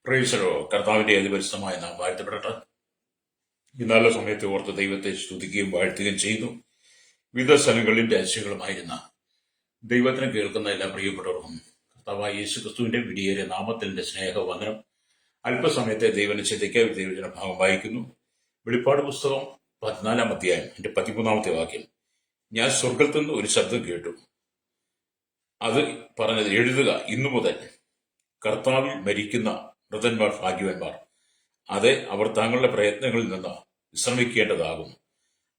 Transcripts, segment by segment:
പ്രൈസലോ കർത്താവിന്റെ അതിപരിശുദ്ധമായ നാം വാഴ്ത്തപ്പെടട്ടെ. ഈ നല്ല സമയത്ത് ഓർത്ത് ദൈവത്തെ സ്തുതിക്കുകയും വാഴ്ത്തുകയും ചെയ്യുന്നു. വിവിധ സ്ഥലങ്ങളിൽ രാജ്യങ്ങളുമായിരുന്ന ദൈവത്തിന് കേൾക്കുന്ന എല്ലാ പ്രിയപ്പെട്ടവർക്കും കർത്താവായ യേശു ക്രിസ്തുവിന്റെ വിടിയേറിയ നാമത്തിൽ എന്റെ സ്നേഹവന്ദനം. അല്പസമയത്തെ ദൈവനിശ്ചയത്തേക്ക് ദൈവജന ഭാഗം വായിക്കുന്നു. വെളിപ്പാട് പുസ്തകം 14-ാം അധ്യായം 13-ാമത്തെ വാക്യം. ഞാൻ സ്വർഗത്തിൽ നിന്ന് ഒരു ശബ്ദം കേട്ടു. അത് പറഞ്ഞത്, എഴുതുക, ഇന്നു മുതൽ കർത്താവിൽ മരിക്കുന്ന മൃതന്മാർ ഭാഗ്യവാന്മാർ. അതെ, അവർ തങ്ങളുടെ പ്രയത്നങ്ങളിൽ നിന്ന് വിശ്രമിക്കേണ്ടതാകും.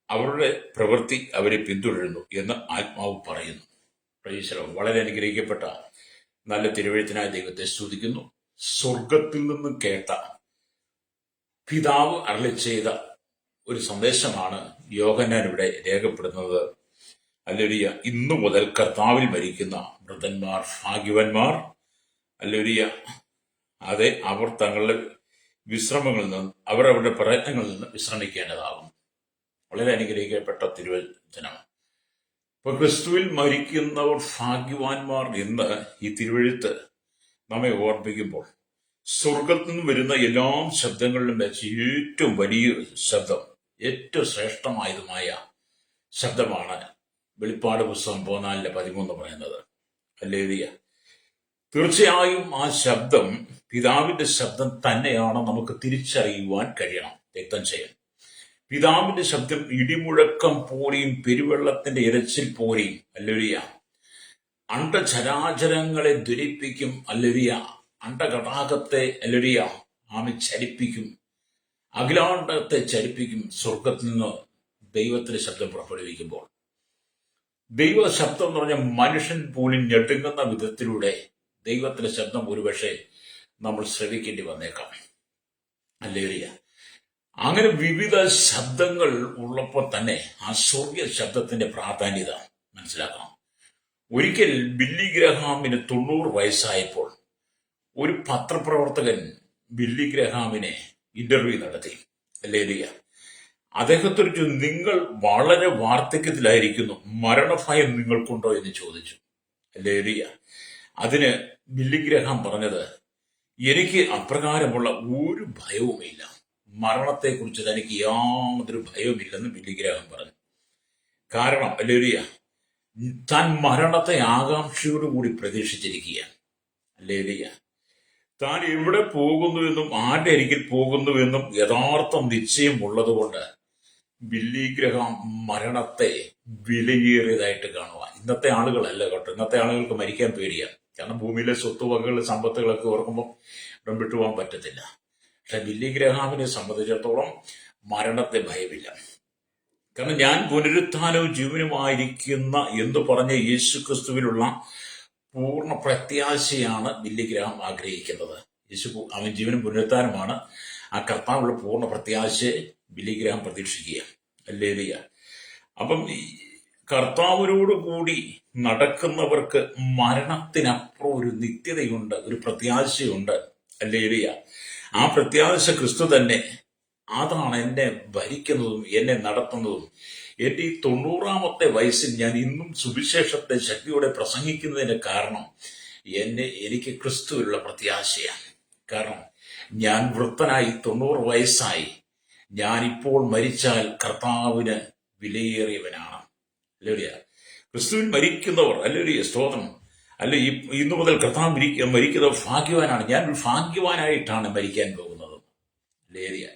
അവരുടെ പ്രവൃത്തി അവരെ പിന്തുടരുന്നു എന്ന് ആത്മാവ് പറയുന്നു. പ്രൈസലോ, വളരെ അനുഗ്രഹിക്കപ്പെട്ട നല്ല തിരുവഴുത്തിനായി ദൈവത്തെ സ്തുതിക്കുന്നു. സ്വർഗത്തിൽ നിന്ന് കേട്ട പിതാവ് അരുളി ചെയ്ത ഒരു സന്ദേശമാണ് യോഹന്നാൻ ഇവിടെ രേഖപ്പെടുത്തുന്നത്. ഹല്ലേലൂയ. ഇന്നു മുതൽ കർത്താവിൽ മരിക്കുന്ന മൃതന്മാർ ഭാഗ്യവാന്മാർ. ഹല്ലേലൂയ. അതെ, അവർ തങ്ങളുടെ വിശ്രമങ്ങളിൽ നിന്ന് അവരവരുടെ പ്രയത്നങ്ങളിൽ നിന്ന് വിശ്രമിക്കേണ്ടതാകും. വളരെ അനുഗ്രഹിക്കപ്പെട്ട തിരുവചനം. ഇപ്പൊ ക്രിസ്തുവിൽ മരിക്കുന്നവർ ഭാഗ്യവാന്മാർ എന്ന് ഈ തിരുവഴുത്ത് നമ്മെ ഓർമ്മിക്കുമ്പോൾ, സ്വർഗത്തിൽ നിന്ന് വരുന്ന എല്ലാ ശബ്ദങ്ങളിലും വെച്ച് ഏറ്റവും വലിയ ശബ്ദം, ഏറ്റവും ശ്രേഷ്ഠമായതുമായ ശബ്ദമാണ് വെളിപ്പാട് പുസ്തകം 14:13 പറയുന്നത്. ഹല്ലേലൂയ. തീർച്ചയായും ആ ശബ്ദം പിതാവിന്റെ ശബ്ദം തന്നെയാണ് നമുക്ക് തിരിച്ചറിയുവാൻ കഴിയണം. വ്യക്തം ചെയ്യാൻ, പിതാവിന്റെ ശബ്ദം ഇടിമുഴക്കം പോലെയും പെരുവെള്ളത്തിന്റെ ഇരച്ചിൽ പോലെയും, ഹല്ലേലൂയ, അണ്ടചരാചരങ്ങളെ ധരിപ്പിക്കും. ഹല്ലേലൂയ. അണ്ടകടാകത്തെ, ഹല്ലേലൂയ, ആമി ചലിപ്പിക്കും. അഖിലാണ്ടത്തെ ചലിപ്പിക്കും. സ്വർഗത്തിൽ നിന്ന് ദൈവത്തിന്റെ ശബ്ദം പുറപ്പെടുവിക്കുമ്പോൾ, ദൈവ ശബ്ദം എന്ന് പറഞ്ഞാൽ മനുഷ്യൻ പോലും ഞെട്ടുങ്ങുന്ന വിധത്തിലൂടെ ദൈവത്തിന്റെ ശബ്ദം ഒരുപക്ഷെ നമ്മൾ ശ്രവിക്കേണ്ടി വന്നേക്കാം. ഹല്ലേലൂയ. അങ്ങനെ വിവിധ ശബ്ദങ്ങൾ ഉള്ളപ്പോൾ തന്നെ ആ സ്വർഗീയ ശബ്ദത്തിന്റെ പ്രാധാന്യത മനസ്സിലാക്കണം. ഒരിക്കൽ ബില്ലി ഗ്രഹാമിന് 90 വയസ്സായപ്പോൾ ഒരു പത്രപ്രവർത്തകൻ ബില്ലി ഗ്രഹാമിനെ ഇന്റർവ്യൂ നടത്തി. ഹല്ലേലൂയ. അദ്ദേഹത്തോട് ചോദിച്ചു, നിങ്ങൾ വളരെ വാർദ്ധക്യത്തിലായിരിക്കുന്നു, മരണഭയം നിങ്ങൾക്കുണ്ടോ എന്ന് ചോദിച്ചു. ഹല്ലേലൂയ. അതിന് ബില്ലി ഗ്രഹാം പറഞ്ഞത്, എനിക്ക് അപ്രകാരമുള്ള ഒരു ഭയവുമില്ല, മരണത്തെക്കുറിച്ച് തനിക്ക് യാതൊരു ഭയവുമില്ലെന്ന് ബില്ലി ഗ്രഹാം പറഞ്ഞു. കാരണം, ഹല്ലേലൂയ, താൻ മരണത്തെ ആകാംക്ഷയോടുകൂടി പ്രതീക്ഷിച്ചിരിക്കുകയാണ്. ഹല്ലേലൂയ. താൻ എവിടെ പോകുന്നുവെന്നും ആരുടെ അരികിൽ പോകുന്നുവെന്നും യഥാർത്ഥ നിശ്ചയമുള്ളതുകൊണ്ട് ബില്ലി ഗ്രഹാം മരണത്തെ വിലയേറിയതായിട്ട് കാണുക. ഇന്നത്തെ ആളുകളല്ല കേട്ടോ. ഇന്നത്തെ ആളുകൾക്ക് മരിക്കാൻ പേടിയാണ്. കാരണം ഭൂമിയിലെ സ്വത്തുവകകൾ, സമ്പത്തുകളൊക്കെ ഓർക്കുമ്പോൾ ഇടം വിട്ടുപോകാൻ പറ്റത്തില്ല. പക്ഷെ ബില്ലി ഗ്രഹാമിനെ സംബന്ധിച്ചിടത്തോളം മരണത്തെ ഭയമില്ല. കാരണം ഞാൻ പുനരുത്ഥാനവും ജീവനുമായിരിക്കുന്ന എന്ന് പറഞ്ഞ യേശു ക്രിസ്തുവിലുള്ള പൂർണ്ണ പ്രത്യാശയാണ് ബില്ലി ഗ്രഹാം ആഗ്രഹിക്കുന്നത്. അവൻ ജീവനും പുനരുത്ഥാനമാണ്. ആ കർത്താവുള്ള പൂർണ്ണ പ്രത്യാശയെ ബില്ലി ഗ്രഹാം പ്രതീക്ഷിക്കുക. ഹല്ലേലൂയ. അപ്പം കർത്താവിനോടുകൂടി നടക്കുന്നവർക്ക് മരണത്തിനപ്പുറം ഒരു നിത്യതയുണ്ട്, ഒരു പ്രത്യാശയുണ്ട്. ഹല്ലേലൂയ. ആ പ്രത്യാശ ക്രിസ്തു തന്നെ. അതാണ് എന്നെ ഭരിക്കുന്നതും എന്നെ നടത്തുന്നതും. എന്റെ ഈ 90-ാമത്തെ വയസ്സിൽ ഞാൻ ഇന്നും സുവിശേഷത്തെ ശക്തിയോടെ പ്രസംഗിക്കുന്നതിന് കാരണം എനിക്ക് ക്രിസ്തുവിലുള്ള പ്രത്യാശയാണ്. കാരണം ഞാൻ വൃദ്ധനായി 90 വയസ്സായി. ഞാനിപ്പോൾ മരിച്ചാൽ കർത്താവിന് വിലയേറിയവനാണ്. ഹല്ലേലൂയ. ക്രിസ്തുവിൽ മരിക്കുന്നവർ, ഹല്ലേലൂയ, സ്തോത്രം, അല്ലെ, ഇന്നു മുതൽ കർത്താവ് മരിക്കുന്നവർ ഭാഗ്യവാനാണ്. ഞാൻ ഒരു ഭാഗ്യവാനായിട്ടാണ് മരിക്കാൻ പോകുന്നത്. ഹല്ലേലൂയ.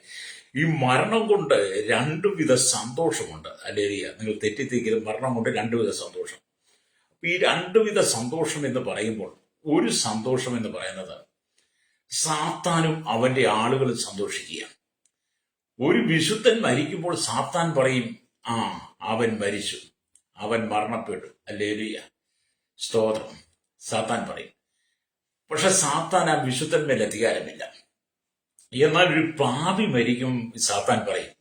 ഈ മരണം കൊണ്ട് രണ്ടുവിധ സന്തോഷമുണ്ട്. ഹല്ലേലൂയ. നിങ്ങൾ തെറ്റിദ്ധരിക്കരുത്. മരണം കൊണ്ട് രണ്ടുവിധ സന്തോഷം. ഈ രണ്ടുവിധ സന്തോഷം എന്ന് പറയുമ്പോൾ, ഒരു സന്തോഷം എന്ന് പറയുന്നത് സാത്താനും അവന്റെ ആളുകളും സന്തോഷിക്കുക. ഒരു വിശുദ്ധൻ മരിക്കുമ്പോൾ സാത്താൻ പറയും, ആ, അവൻ മരിച്ചു, അവൻ മരണപ്പെട്ടു. ഹല്ലേലൂയ, സ്തോത്രം. സാത്താൻ പറയും. പക്ഷെ സാത്താൻ ആ വിശുദ്ധന്മേൽ അധികാരമില്ല. എന്നാൽ ഒരു പാപി മരിക്കും, സാത്താൻ പറയും,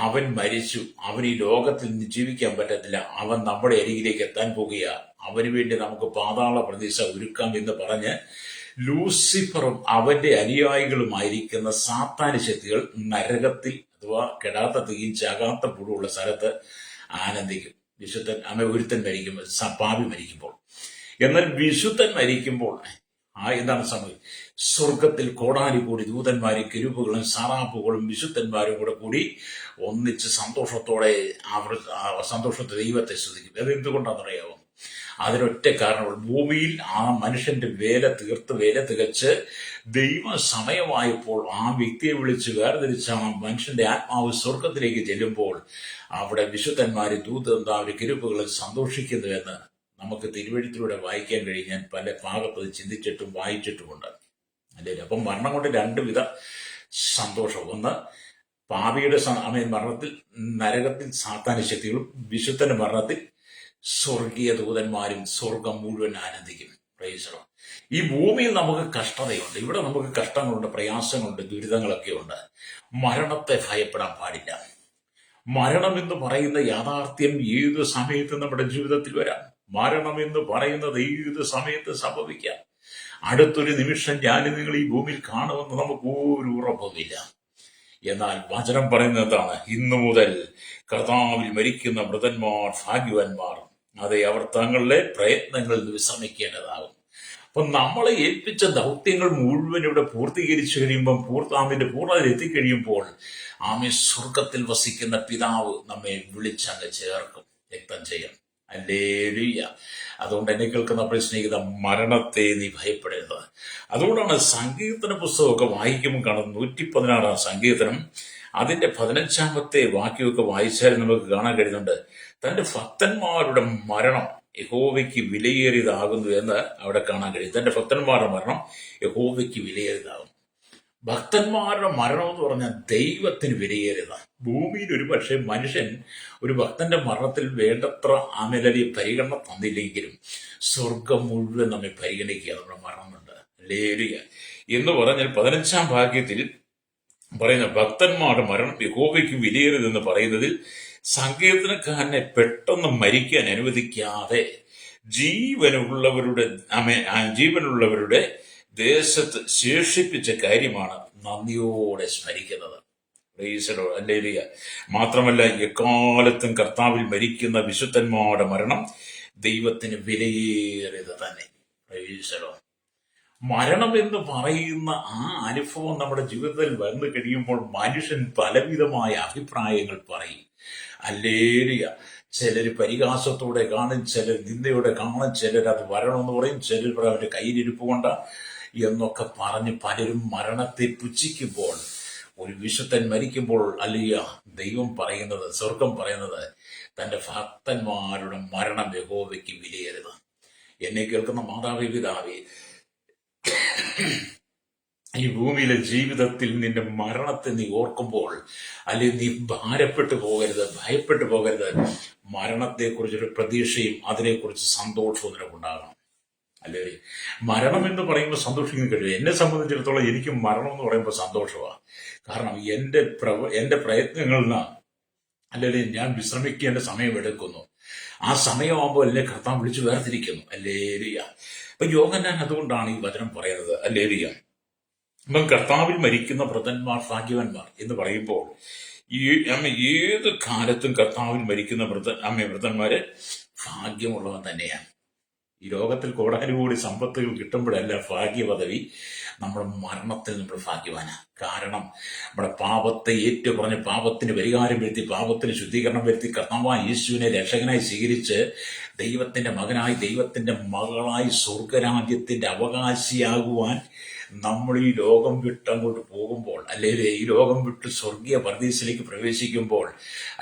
അവൻ മരിച്ചു, അവൻ ഈ ലോകത്തിൽ നിന്ന് ജീവിക്കാൻ പറ്റത്തില്ല, അവൻ നമ്മുടെ അരികിലേക്ക് എത്താൻ പോകുക, അവന് വേണ്ടി നമുക്ക് പാതാള പ്രതീക്ഷ ഒരുക്കാം എന്ന് പറഞ്ഞ് ലൂസിഫറും അവന്റെ അനുയായികളുമായിരിക്കുന്ന സാത്താന് ശക്തികൾ നരകത്തിൽ, അഥവാ കെടാത്ത തീയും ചാകാത്ത പുഴുള്ള സ്ഥലത്ത് ആനന്ദിക്കും. വിശുദ്ധൻ ഒരുത്തൻ മരിക്കുമ്പോൾ, പാപി മരിക്കുമ്പോൾ. എന്നാൽ വിശുദ്ധൻ മരിക്കുമ്പോൾ എന്താണ് സംഭവിക്കും? സ്വർഗത്തിൽ കോടാനുകൂടി ദൂതന്മാരും കെരൂബുകളും സാറാപ്പുകളും വിശുദ്ധന്മാരും കൂടെ കൂടി ഒന്നിച്ച് സന്തോഷത്തോടെ സന്തോഷത്തെ ദൈവത്തെ സ്തുതിക്കും. അതെന്തുകൊണ്ടാണെന്നറിയാമോ? അതിനൊറ്റ കാരണമുള്ളൂ. ഭൂമിയിൽ ആ മനുഷ്യന്റെ വേല തികച്ച് ദൈവ സമയമായപ്പോൾ ആ വ്യക്തിയെ വിളിച്ച് വേർതിരിച്ചാണ് മനുഷ്യന്റെ ആത്മാവ് സ്വർഗത്തിലേക്ക് ചെല്ലുമ്പോൾ അവിടെ വിശുദ്ധന്മാര് ദൂതന്മാര് കെരൂബുകളും സന്തോഷിക്കുന്നുവെന്ന് നമുക്ക് തിരുവഴുത്തിലൂടെ വായിക്കാൻ കഴിയും. ഞാൻ പല ഭാഗത്ത് ചിന്തിച്ചിട്ടും വായിച്ചിട്ടുമുണ്ട്. അല്ലേ? അപ്പം മരണം കൊണ്ട് രണ്ട് വിധ സന്തോഷം. ഒന്ന്, പാപിയുടെ മരണത്തിൽ നരകത്തിൽ സാത്താന്യ ശക്തികളും, വിശുദ്ധന്റെ മരണത്തിൽ സ്വർഗീയ ദൂതന്മാരും സ്വർഗം മുഴുവൻ ആനന്ദിക്കും. Praise the Lord. ഈ ഭൂമിയിൽ നമുക്ക് കഷ്ടതയുണ്ട്, ഇവിടെ നമുക്ക് കഷ്ടങ്ങളുണ്ട്, പ്രയാസങ്ങളുണ്ട്, ദുരിതങ്ങളൊക്കെ ഉണ്ട്. മരണത്തെ ഭയപ്പെടാൻ പാടില്ല. മരണം എന്ന് പറയുന്ന യാഥാർത്ഥ്യം ഏത് സമയത്ത് നമ്മുടെ ജീവിതത്തിൽ വരാം. മരണം എന്ന് പറയുന്നത് ഏത് സമയത്ത് സംഭവിക്കാം. അടുത്തൊരു നിമിഷം ഞാൻ നിങ്ങൾ ഈ ഭൂമിയിൽ കാണുമെന്ന് നമുക്ക് ഒരു ഉറപ്പുമില്ല. എന്നാൽ വചനം പറയുന്നതാണ്, ഇന്നു മുതൽ കർത്താവിൽ മരിക്കുന്ന മൃതന്മാർ ഭാഗ്യവാന്മാർ. അതെ, അവർ തങ്ങളുടെ പ്രയത്നങ്ങളിൽ വിശ്രമിക്കേണ്ടതാകും. അപ്പൊ നമ്മളെ ഏൽപ്പിച്ച ദൗത്യങ്ങൾ മുഴുവൻ ഇവിടെ പൂർത്തീകരിച്ചു കഴിയുമ്പോൾ, ആമിന്റെ പൂർണ്ണതയിൽ എത്തിക്കഴിയുമ്പോൾ ആമി സ്വർഗത്തിൽ വസിക്കുന്ന പിതാവ് നമ്മെ വിളിച്ചങ്ങ് ചേർക്കും, രക്തം ചെയ്യും. ഹല്ലേലൂയ. അതുകൊണ്ട് എന്നെ കേൾക്കുന്ന സ്നേഹിത, മരണത്തെ നീ ഭയപ്പെടരുത്. അതുകൊണ്ടാണ് സങ്കീർത്തന പുസ്തകമൊക്കെ വായിക്കുമ്പോൾ കാണുന്നത് 116 സങ്കീർത്തനം അതിന്റെ 15 വാക്യമൊക്കെ വായിച്ചാൽ നമുക്ക് കാണാൻ കഴിയുന്നുണ്ട്, തന്റെ ഭക്തന്മാരുടെ മരണം യഹോവയ്ക്ക് വിലയേറിയതാകുന്നു എന്ന് അവിടെ കാണാൻ കഴിയും. തന്റെ ഭക്തന്മാരുടെ മരണം യഹോവയ്ക്ക് വിലയേറിയതാകും. ഭക്തന്മാരുടെ മരണം എന്ന് പറഞ്ഞാൽ ദൈവത്തിന് വിലയേറിയതാണ്. ഭൂമിയിൽ ഒരു പക്ഷേ മനുഷ്യൻ ഒരു ഭക്തന്റെ മരണത്തിൽ വേണ്ടത്ര ആമേലരി പരിഗണന തന്നില്ലെങ്കിലും സ്വർഗം മുഴുവൻ നമ്മെ പരിഗണിക്കുക. നമ്മുടെ മരണമുണ്ട്. ഹല്ലേലൂയ എന്ന് പറഞ്ഞാൽ 15 വാക്യത്തിൽ പറയുന്ന ഭക്തന്മാരുടെ മരണം യഹോവയ്ക്ക് വിലയേറിയതെന്ന് പറയുന്നതിൽ സങ്കീർത്തനക്കാരനെ പെട്ടെന്ന് മരിക്കാൻ അനുവദിക്കാതെ ജീവനുള്ളവരുടെ ദേശത്ത് ശേഷിപ്പിച്ച കാര്യമാണ് നന്ദിയോടെ സ്മരിക്കുന്നത്. ഹല്ലേലൂയ. മാത്രമല്ല, എക്കാലത്തും കർത്താവിൽ മരിക്കുന്ന വിശുദ്ധന്മാരുടെ മരണം ദൈവത്തിന് വിലയേറിയത് തന്നെ. മരണം എന്ന് പറയുന്ന ആ അനുഭവം നമ്മുടെ ജീവിതത്തിൽ വന്നു കഴിയുമ്പോൾ മനുഷ്യൻ പലവിധമായ അഭിപ്രായങ്ങൾ പറയും. ഹല്ലേലൂയ. ചിലർ പരിഹാസത്തോടെ കാണും, ചിലർ നിന്ദയോടെ കാണും, ചിലർ അത് വരണമെന്ന് പറയും, ചിലർ അവന്റെ കയ്യിലിരിപ്പ് കൊണ്ട എന്നൊക്കെ പറഞ്ഞ് പലരും മരണത്തെ പുച്ഛിക്കുമ്പോൾ, ഒരു വിശുദ്ധൻ മരിക്കുമ്പോൾ അല്ലയ്യ ദൈവം പറയുന്നത്, സ്വർഗം പറയുന്നത്, തന്റെ ഭക്തന്മാരുടെ മരണം യഹോവയ്ക്ക് വിലയേറുന്നത്. എന്നെ കേൾക്കുന്ന മാതാവേ, പിതാവേ, ഈ ഭൂമിയിലെ ജീവിതത്തിൽ നിന്റെ മരണത്തെ നീ ഓർക്കുമ്പോൾ, അല്ലെങ്കിൽ നീ ഭാരപ്പെട്ടു പോകരുത്, ഭയപ്പെട്ടു പോകരുത്. മരണത്തെക്കുറിച്ചൊരു പ്രതീക്ഷയും അതിനെക്കുറിച്ച് സന്തോഷവും നിനക്കുണ്ടാകണം. അല്ലേ? മരണം എന്ന് പറയുമ്പോൾ സന്തോഷിക്കുന്ന കഴിയും. എന്നെ സംബന്ധിച്ചിടത്തോളം എനിക്ക് മരണം എന്ന് പറയുമ്പോൾ സന്തോഷമാണ്. കാരണം എന്റെ പ്രയത്നങ്ങളിൽ നിന്ന് അല്ലെങ്കിൽ ഞാൻ വിശ്രമിക്കേണ്ട സമയം എടുക്കുന്നു. ആ സമയമാകുമ്പോൾ എന്നെ കർത്താൻ വിളിച്ചു വേർതിരിക്കുന്നു. ഹല്ലേലൂയ. അപ്പൊ യോഹന്നാൻ അതുകൊണ്ടാണ് ഈ വചനം പറയുന്നത്. ഹല്ലേലൂയ. അപ്പം കർത്താവിൽ മരിക്കുന്ന വൃതന്മാർ ഭാഗ്യവാന്മാർ എന്ന് പറയുമ്പോൾ ഏത് കാലത്തും കർത്താവിൽ മരിക്കുന്ന വൃതന്മാര് ഭാഗ്യമുള്ളവൻ തന്നെയാണ്. ഈ ലോകത്തിൽ കോടാനുകൂടി സമ്പത്തുകൾ കിട്ടുമ്പോഴല്ല ഭാഗ്യപദവി, നമ്മുടെ മരണത്തിൽ നമ്മൾ ഭാഗ്യവാനാണ്. കാരണം നമ്മുടെ പാപത്തെ ഏറ്റുപറഞ്ഞ് പാപത്തിന് പരിഹാരം വരുത്തി, പാപത്തിന് ശുദ്ധീകരണം വരുത്തി, കർത്താവായ യേശുവിനെ രക്ഷകനായി സ്വീകരിച്ച് ദൈവത്തിന്റെ മകനായി, ദൈവത്തിന്റെ മകളായി സ്വർഗരാജ്യത്തിന്റെ അവകാശിയാകുവാൻ നമ്മൾ ഈ ലോകം വിട്ടങ്ങോട്ട് പോകുമ്പോൾ, അല്ലെങ്കിൽ ഈ ലോകം വിട്ട് സ്വർഗീയ പർദീസിലേക്ക് പ്രവേശിക്കുമ്പോൾ,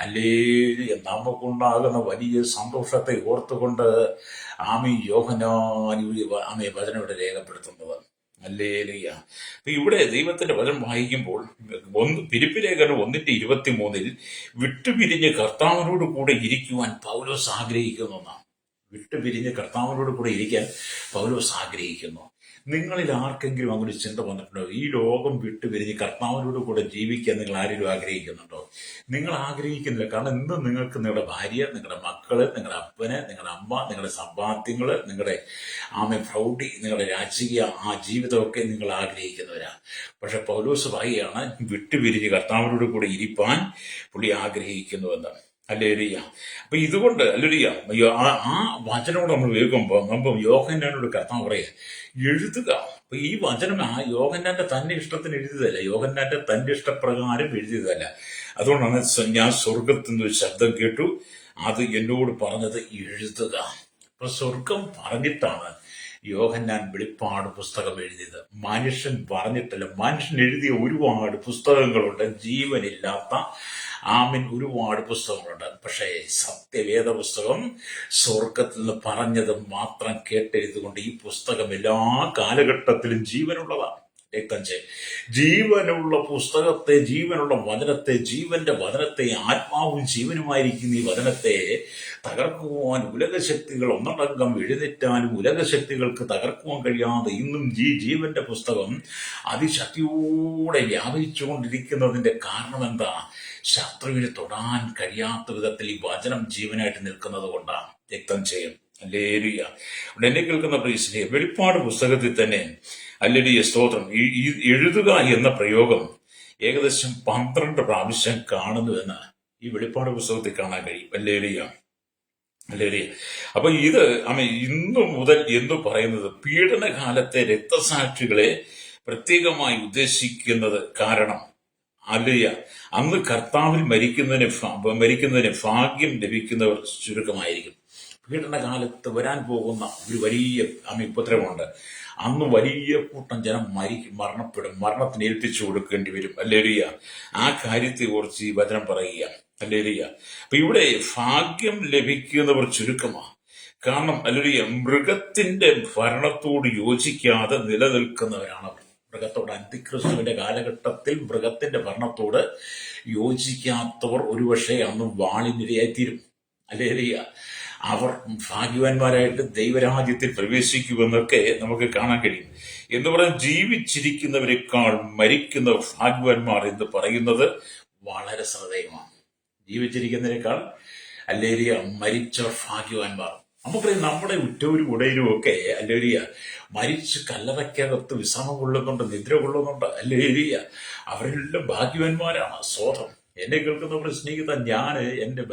അല്ലെങ്കിൽ നമുക്കുണ്ടാകുന്ന വലിയ സന്തോഷത്തെ ഓർത്തുകൊണ്ട് യോഹന്നാൻ വചനം ഇവിടെ രേഖപ്പെടുത്തുന്നത്. ഹല്ലേലൂയ. അപ്പൊ ഇവിടെ ദൈവത്തിന്റെ വചനം വായിക്കുമ്പോൾ ഫിലിപ്പിലേഖനം 1:23 വിട്ടുപിരിഞ്ഞ് കർത്താവിനോട് കൂടെ ഇരിക്കുവാൻ പൗലോസ് ആഗ്രഹിക്കുന്നു എന്നാണ്. വിട്ടുപിരിഞ്ഞ് കർത്താവിനോട് കൂടെ ഇരിക്കാൻ പൗലോസ് ആഗ്രഹിക്കുന്നു. നിങ്ങളിൽ ആർക്കെങ്കിലും അങ്ങനെ ചിന്ത വന്നിട്ടുണ്ടോ? ഈ ലോകം വിട്ടുപിരിഞ്ഞ് കർത്താവിനോട് കൂടെ ജീവിക്കാൻ നിങ്ങൾ ആരെങ്കിലും ആഗ്രഹിക്കുന്നുണ്ടോ? നിങ്ങൾ ആഗ്രഹിക്കുന്നില്ല. കാരണം ഇന്ന് നിങ്ങൾക്ക് നിങ്ങളുടെ ഭാര്യ, നിങ്ങളുടെ മക്കള്, നിങ്ങളുടെ അപ്പന്, നിങ്ങളുടെ അമ്മ, നിങ്ങളുടെ സമ്പാദ്യങ്ങള്, നിങ്ങളുടെ പ്രൗഢി, നിങ്ങളുടെ രാജകീയ ആ ജീവിതമൊക്കെ നിങ്ങൾ ആഗ്രഹിക്കുന്നവരാ. പക്ഷെ പൗലോസ് പറയുകയാണ്, വിട്ടുപിരിഞ്ഞ് കർത്താവിനോട് കൂടെ ഇരിപ്പാൻ പുള്ളി ആഗ്രഹിക്കുന്നുവെന്ന്. ഹല്ലേലൂയ. അപ്പൊ ഇതുകൊണ്ട് ഹല്ലേലൂയ, ആ വചനോട് നമ്മൾ കേൾക്കുമ്പോൾ യോഹന്നാനോട് കർത്താവ് പറയാ എഴുതുക. അപ്പൊ ഈ വചനം ആ യോഹന്നാന്റെ തന്നെ ഇഷ്ടത്തിന് എഴുതിയതല്ല, യോഹന്നാന്റെ തന്റെ ഇഷ്ടപ്രകാരം എഴുതിയതല്ല. അതുകൊണ്ടാണ് ഞാൻ സ്വർഗത്തിൽ നിന്ന് ഒരു ശബ്ദം കേട്ടു, അത് എന്നോട് പറഞ്ഞത് എഴുതുക. അപ്പൊ സ്വർഗം പറഞ്ഞിട്ടാണ് യോഹന്നാൻ വെളിപ്പാട് പുസ്തകം എഴുതിയത്. മനുഷ്യൻ പറഞ്ഞിട്ടല്ല. മനുഷ്യൻ എഴുതിയ ഒരുപാട് പുസ്തകങ്ങളുണ്ട്, ജീവനില്ലാത്ത ഒരുപാട് പുസ്തകങ്ങളുണ്ട്. പക്ഷേ സത്യവേദ പുസ്തകം സ്വർഗത്തിൽ നിന്ന് പറഞ്ഞത് മാത്രം കേട്ടെഴുതുകൊണ്ട് ഈ പുസ്തകം എല്ലാ കാലഘട്ടത്തിലും ജീവനുള്ളതാണ്. ജീവനുള്ള പുസ്തകത്തെ, ജീവനുള്ള വചനത്തെ, ജീവന്റെ വചനത്തെ, ആത്മാവും ജീവനുമായിരിക്കുന്ന ഈ വചനത്തെ തകർക്കുവാൻ ഉലകശക്തികൾ ഒന്നടങ്കം എഴുന്നേറ്റാലും ഉലകശക്തികൾക്ക് തകർക്കുവാൻ കഴിയാതെ ഇന്നും ജീവന്റെ പുസ്തകം അതിശക്തിയോടെ വ്യാപിച്ചുകൊണ്ടിരിക്കുന്നതിന്റെ കാരണം എന്താ? ശത്രുവിന് തൊടാൻ കഴിയാത്ത വിധത്തിൽ ഈ വചനം ജീവനായിട്ട് നിൽക്കുന്നത് കൊണ്ടാണ്. ഹല്ലേലൂയ. എന്നെ കേൾക്കുന്ന പ്രിയരേ, വെളിപ്പാട് പുസ്തകത്തിൽ തന്നെ ഹല്ലേലൂയ സ്തോത്രം, ഈ എഴുതുക എന്ന പ്രയോഗം ഏകദേശം 12 പ്രാവശ്യം കാണുന്നുവെന്ന് ഈ വെളിപ്പാട് പുസ്തകത്തിൽ കാണാൻ കഴിയും. Hallelujah, hallelujah. അപ്പൊ ഇത് ഇന്നു മുതൽ എന്ന് പറയുന്നത് പീഡനകാലത്തെ രക്തസാക്ഷികളെ പ്രത്യേകമായി ഉദ്ദേശിക്കുന്നത്. കാരണം ഹല്ലേലൂയ, അന്ന് കർത്താവിൽ മരിക്കുന്നതിന് ഭാഗ്യം ലഭിക്കുന്നവർ ചുരുക്കമായിരിക്കും. പീഡനകാലത്ത് വരാൻ പോകുന്ന ഒരു വലിയ ഉപദ്രവമുണ്ട്. അന്ന് വലിയ കൂട്ടം ജനം മരണപ്പെടും, മരണത്തിന് ഏൽപ്പിച്ചു കൊടുക്കേണ്ടി വരും. ഹല്ലേലൂയ. ആ കാര്യത്തെ കുറിച്ച് ഈ വചനം പറയുക. ഹല്ലേലൂയ. അപ്പൊ ഇവിടെ ഭാഗ്യം ലഭിക്കുന്നവർ ചുരുക്കമാണ്. കാരണം ഹല്ലേലൂയ, മൃഗത്തിന്റെ ഭരണത്തോട് യോജിക്കാതെ നിലനിൽക്കുന്നവരാണ് അവർ. മൃഗത്തോട്, അന്തിക്രിസ്തുവിന്റെ കാലഘട്ടത്തിൽ മൃഗത്തിന്റെ ഭരണത്തോട് യോജിക്കാത്തവർ ഒരുപക്ഷെ അന്ന് വാളിനിരയായിത്തീരും. ഹല്ലേലൂയ. അവർ ഭാഗ്യവാന്മാരായിട്ട് ദൈവരാജ്യത്തിൽ പ്രവേശിക്കുമെന്നൊക്കെ നമുക്ക് കാണാൻ കഴിയും. എന്ന് പറഞ്ഞാൽ ജീവിച്ചിരിക്കുന്നവരെക്കാൾ മരിക്കുന്നവർ ഭാഗ്യവാന്മാർ എന്ന് പറയുന്നത് വളരെ ശ്രദ്ധേയമാണ്. ജീവിച്ചിരിക്കുന്നതിനേക്കാൾ ഹല്ലേലൂയ മരിച്ചവർ ഭാഗ്യവാന്മാർ. നമുക്കറിയാം, നമ്മുടെ ഉറ്റവരും ഉടയരും ഒക്കെ ഹല്ലേലൂയ മരിച്ച് കല്ലറയ്ക്കകത്ത് വിശ്രമം കൊള്ളുന്നുണ്ട്, നിദ്ര കൊള്ളുന്നുണ്ട്. ഹല്ലേലൂയ. അവരെല്ലാം ഭാഗ്യവാന്മാരാണ്. സ്വതം എന്നെ കേൾക്കുന്നവർ സ്നേഹിത, ഞാൻ എൻ്റെ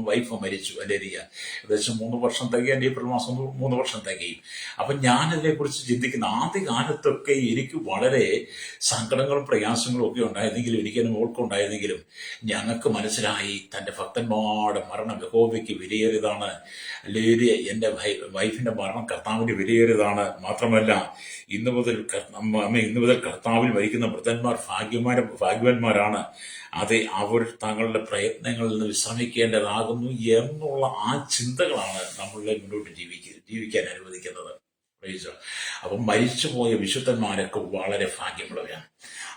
വൈഫ് മരിച്ചു. ഹല്ലേലൂയ. ഏകദേശം 3 വർഷം തികയാൻ, ഏപ്രിൽ മാസം 3 വർഷം തികയും. അപ്പൊ ഞാൻ അതിനെക്കുറിച്ച് ചിന്തിക്കുന്ന ആദ്യ കാലത്തൊക്കെ എനിക്ക് വളരെ സങ്കടങ്ങളും പ്രയാസങ്ങളും ഒക്കെ ഉണ്ടായിരുന്നെങ്കിലും, എനിക്കെന്നെ മോൾക്കുണ്ടായിരുന്നെങ്കിലും ഞങ്ങൾക്ക് മനസ്സിലായി തൻ്റെ ഭക്തന്മാരുടെ മരണം യഹോവയ്ക്ക് വിലയേറിയതാണ്. ഹല്ലേലൂയ. എൻ്റെ വൈഫിന്റെ മരണം കർത്താവിന് വിലയേറിയതാണ്. മാത്രമല്ല ഇന്നു മുതൽ കർത്താവിൽ മരിക്കുന്ന വൃദ്ധന്മാർ ഭാഗ്യവാന്മാരാണ്. അതെ, അവർ തങ്ങളുടെ പ്രയത്നങ്ങളിൽ നിന്ന് വിശ്രമിക്കേണ്ടതാകുന്നു എന്നുള്ള ആ ചിന്തകളാണ് നമ്മളെ മുന്നോട്ട് ജീവിക്കാൻ അനുവദിക്കുന്നത്. അപ്പം മരിച്ചുപോയ വിശുദ്ധന്മാരൊക്കെ വളരെ ഭാഗ്യമുള്ളവരാണ്.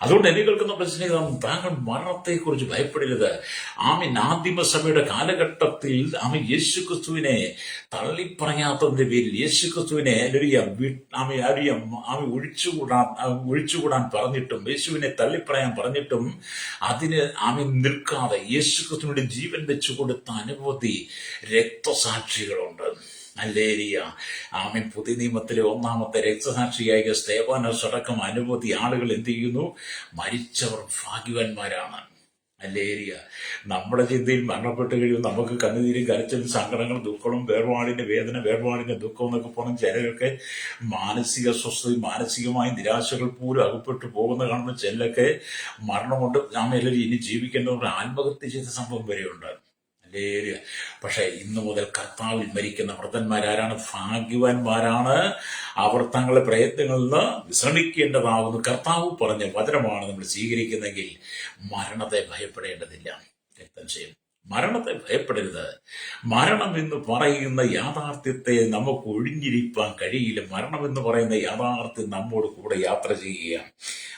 അതുകൊണ്ട് എന്നെ കേൾക്കുന്ന പ്രശ്നം, താങ്കൾ മരണത്തെക്കുറിച്ച് ഭയപ്പെടരുത്. ആദിമസഭയുടെ കാലഘട്ടത്തിൽ യേശുക്രിസ്തുവിനെ തള്ളിപ്പറയാത്തതിന്റെ പേരിൽ യേശുക്രിസ്തുവിനെ ഒഴിച്ചുകൂടാൻ പറഞ്ഞിട്ടും, യേശുവിനെ തള്ളിപ്പറയാൻ പറഞ്ഞിട്ടും അതിന് നിൽക്കാതെ യേശുക്രിസ്തുവിന്റെ ജീവൻ വെച്ചു കൊടുത്ത അനവധി രക്തസാക്ഷികളുണ്ട്. ഹല്ലേലൂയ. പുതിയ നിയമത്തിലെ ഒന്നാമത്തെ രക്തസാക്ഷിയായ സ്തെഫാനോസ് അടക്കം അനവധി ആളുകൾ എന്ത് ചെയ്യുന്നു? മരിച്ചവർ ഭാഗ്യവാന്മാരാണ്. ഹല്ലേലൂയ. നമ്മുടെ ചിന്തയിൽ മരണപ്പെട്ട് കഴിയും നമുക്ക് കണ്ണുനീരും കരച്ചിലും സങ്കടങ്ങളും ദുഃഖവും വേർപാടിന്റെ വേദന, വേർപാടിന്റെ ദുഃഖം എന്നൊക്കെ പറഞ്ഞ് ചിലരൊക്കെ മാനസിക അസ്വസ്ഥതയും മാനസികമായ നിരാശകൾ പോലും അകപ്പെട്ടു പോകുന്ന കാണുമ്പോൾ ചിലരൊക്കെ മരണം കൊണ്ട് എല്ലാവരും ഇനി ജീവിക്കേണ്ടവരുടെ ആത്മഹത്യ ചെയ്ത സംഭവം വരെയുണ്ട്. പക്ഷെ ഇന്നു മുതൽ കർത്താവിൽ മരിക്കുന്ന വൃദ്ധന്മാരാരാണ്? ഭാഗ്യവാന്മാരാണ്. അവർ തങ്ങളുടെ പ്രയത്നങ്ങളിൽ നിന്ന് വിശ്രമിക്കേണ്ടതാകുന്നു. കർത്താവ് പറഞ്ഞ വചനമാണ് നമ്മൾ സ്വീകരിക്കുന്നെങ്കിൽ മരണത്തെ ഭയപ്പെടേണ്ടതില്ല. മരണത്തെ ഭയപ്പെടരുത്. മരണം എന്ന് പറയുന്ന യാഥാർത്ഥ്യത്തെ നമുക്ക് ഒഴിഞ്ഞിരിക്കാൻ കഴിയില്ല. മരണം എന്ന് പറയുന്ന യാഥാർത്ഥ്യം നമ്മോട് കൂടെ യാത്ര ചെയ്യുകയാണ്.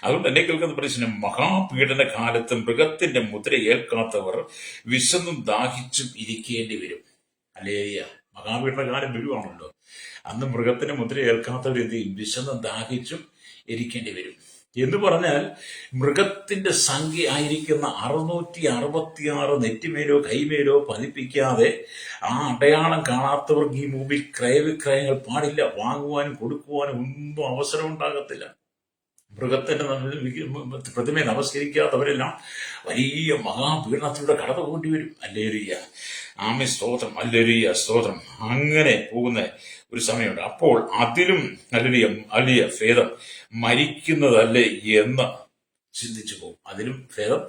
അതുകൊണ്ട് എന്നെ കേൾക്കുന്ന പ്രശ്നം, മഹാപീഡന കാലത്ത് മൃഗത്തിന്റെ മുദ്ര ഏൽക്കാത്തവർ വിശന്നും ദാഹിച്ചും ഇരിക്കേണ്ടി വരും. ഹല്ലേലൂയ. മഹാപീഡന കാലം വരുവാണല്ലോ. അന്ന് മൃഗത്തിന്റെ മുദ്ര ഏൽക്കാത്തവർ എന്ത് ചെയ്യും? വിശന്നും ദാഹിച്ചും ഇരിക്കേണ്ടി വരും. എന്ന് പറഞ്ഞാൽ മൃഗത്തിന്റെ സംഖ്യ ആയിരിക്കുന്ന 666 നെറ്റിമേലോ കൈമേലോ പതിപ്പിക്കാതെ ആ അടയാളം കാണാത്തവർക്ക് ഈ ഭൂമിയിൽ ക്രയവിക്രയങ്ങൾ പാടില്ല. വാങ്ങുവാനും കൊടുക്കുവാനും ഒന്നും അവസരം ഉണ്ടാകത്തില്ല. മൃഗത്തിന്റെ പ്രതിമയെ നമസ്കരിക്കാത്തവരെല്ലാം വലിയ മഹാപീഡനത്തിലൂടെ കടന്നു പോകേണ്ടി വരും. അല്ലേലൂയ, ആമേ, സ്തോത്രം, അല്ലേലൂയ, സ്തോത്രം. അങ്ങനെ പോകുന്ന ഒരു സമയമുണ്ട്. അപ്പോൾ അതിലും അല്ലിയ ഭേദം മരിക്കുന്നതല്ലേ എന്ന് ചിന്തിച്ചു പോകും. അതിലും ഭേദം